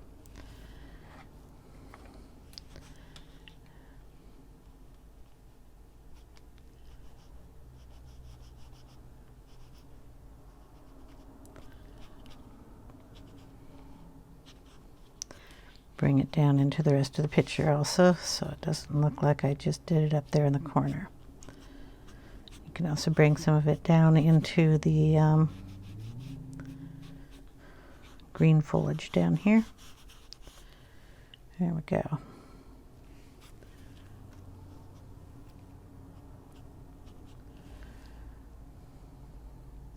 Speaker 1: Bring it down into the rest of the picture also, so it doesn't look like I just did it up there in the corner. You can also bring some of it down into the green foliage down here. There we go.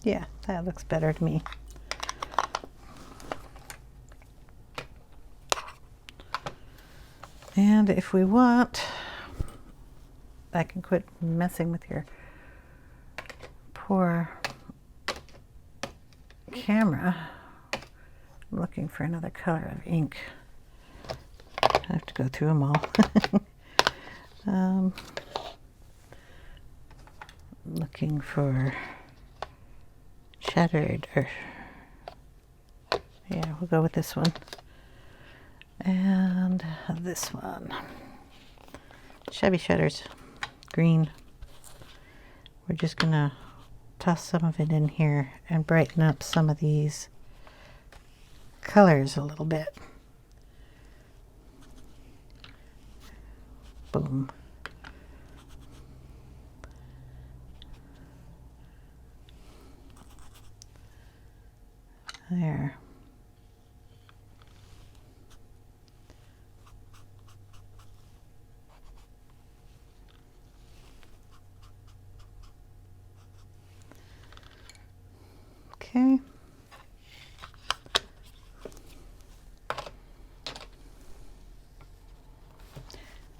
Speaker 1: Yeah, that looks better to me. And if we want, I can quit messing with your poor camera. I'm looking for another color of ink. I have to go through them all. Looking for Shattered, or yeah, we'll go with this one. And this one, Chevy Shutters Green. We're just gonna toss some of it in here and brighten up some of these colors a little bit. Boom. There. Okay.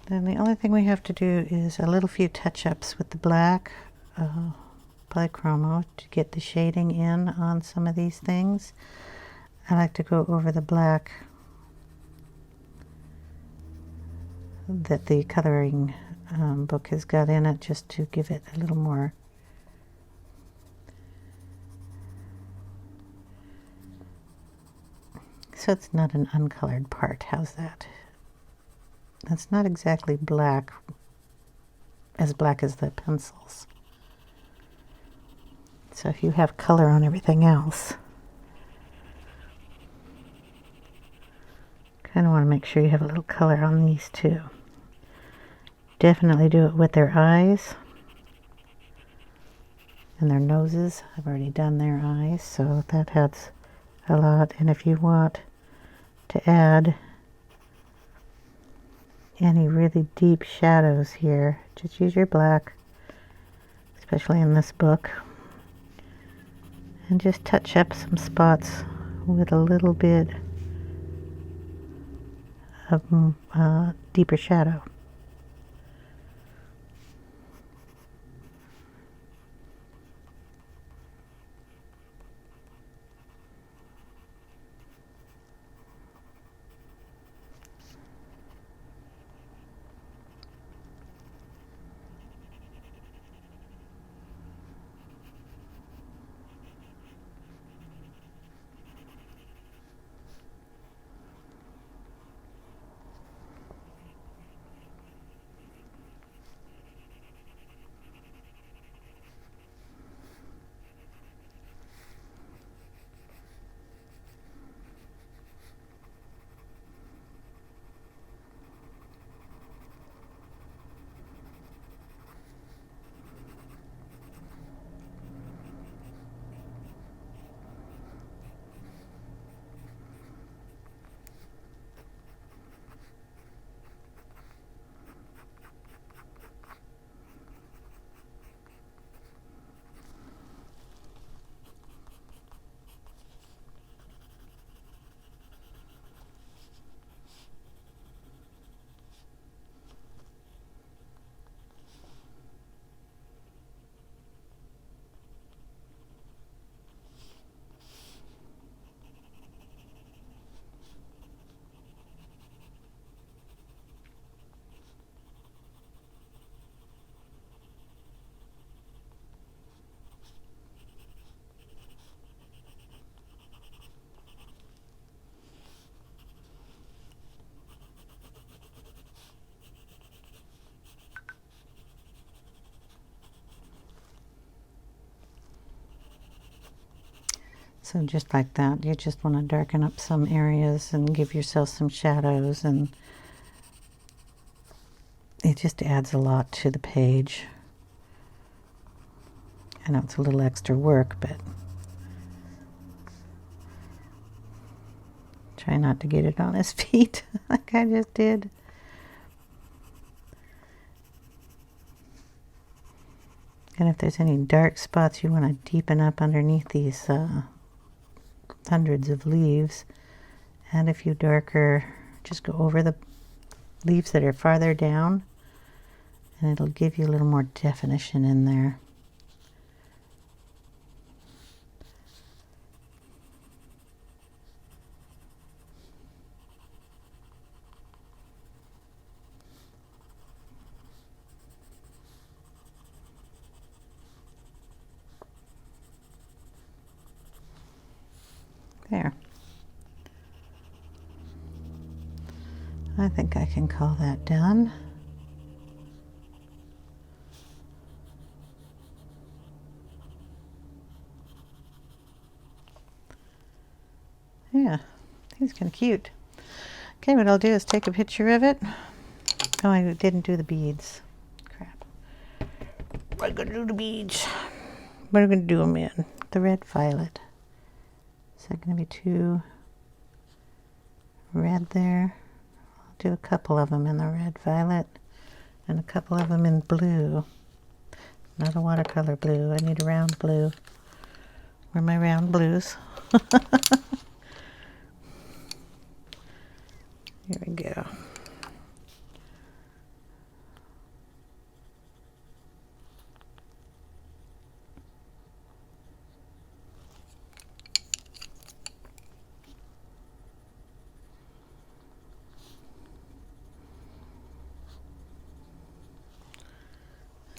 Speaker 1: Then the only thing we have to do is a little few touch-ups with the black Polychromo to get the shading in on some of these things. I like to go over the black that the coloring book has got in it, just to give it a little more so it's not an uncolored part. How's that? That's not exactly black as the pencils. So if you have color on everything else, kind of want to make sure you have a little color on these too. Definitely do it with their eyes and their noses. I've already done their eyes, so that adds a lot. And if you want to add any really deep shadows here, just use your black, especially in this book, and just touch up some spots with a little bit of deeper shadow. So just like that, you just want to darken up some areas and give yourself some shadows, and it just adds a lot to the page. I know it's a little extra work, but try not to get it on his feet like I just did. And if there's any dark spots you want to deepen up underneath these hundreds of leaves, add a few darker, just go over the leaves that are farther down, and it'll give you a little more definition in there. There. I think I can call that done. Yeah, he's kind of cute. Okay, what I'll do is take a picture of it. Oh, I didn't do the beads. Crap. I'm gonna do the beads. What are we gonna do them in? The red violet. Is that gonna be too red there? I'll do a couple of them in the red violet and a couple of them in blue. Not a watercolor blue. I need a round blue. Where are my round blues? Here we go.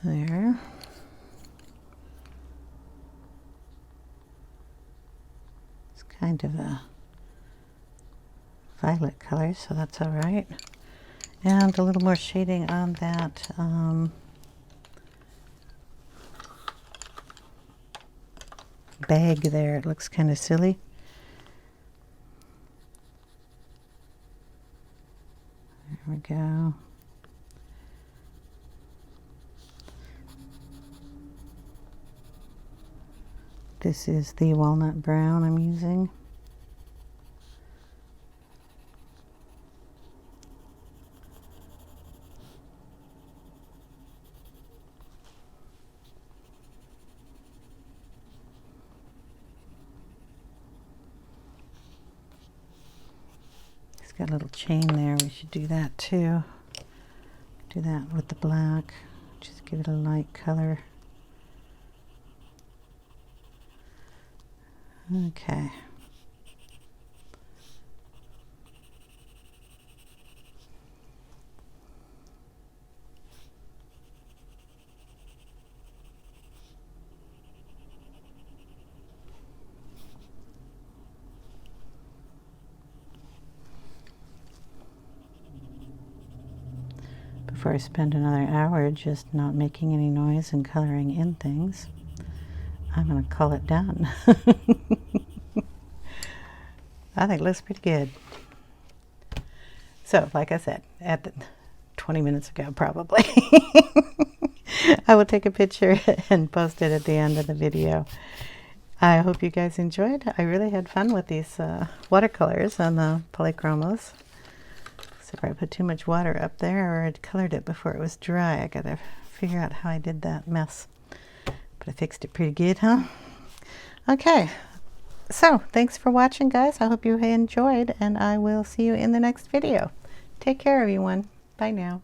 Speaker 1: There. It's kind of a violet color, so that's all right. And a little more shading on that bag there. It looks kind of silly. There we go. This is the Walnut Brown I'm using. Got a little chain there. We should do that too. Do that with the black. Just give it a light color. Okay. Before I spend another hour just not making any noise and coloring in things, I'm going to call it done. I think it looks pretty good. So, like I said, 20 minutes ago probably, I will take a picture and post it at the end of the video. I hope you guys enjoyed. I really had fun with these watercolors on the Polychromos. If I put too much water up there or I'd colored it before it was dry. I gotta figure out how I did that mess. But I fixed it pretty good, huh? Okay, so thanks for watching, guys. I hope you enjoyed, and I will see you in the next video. Take care, everyone. Bye now.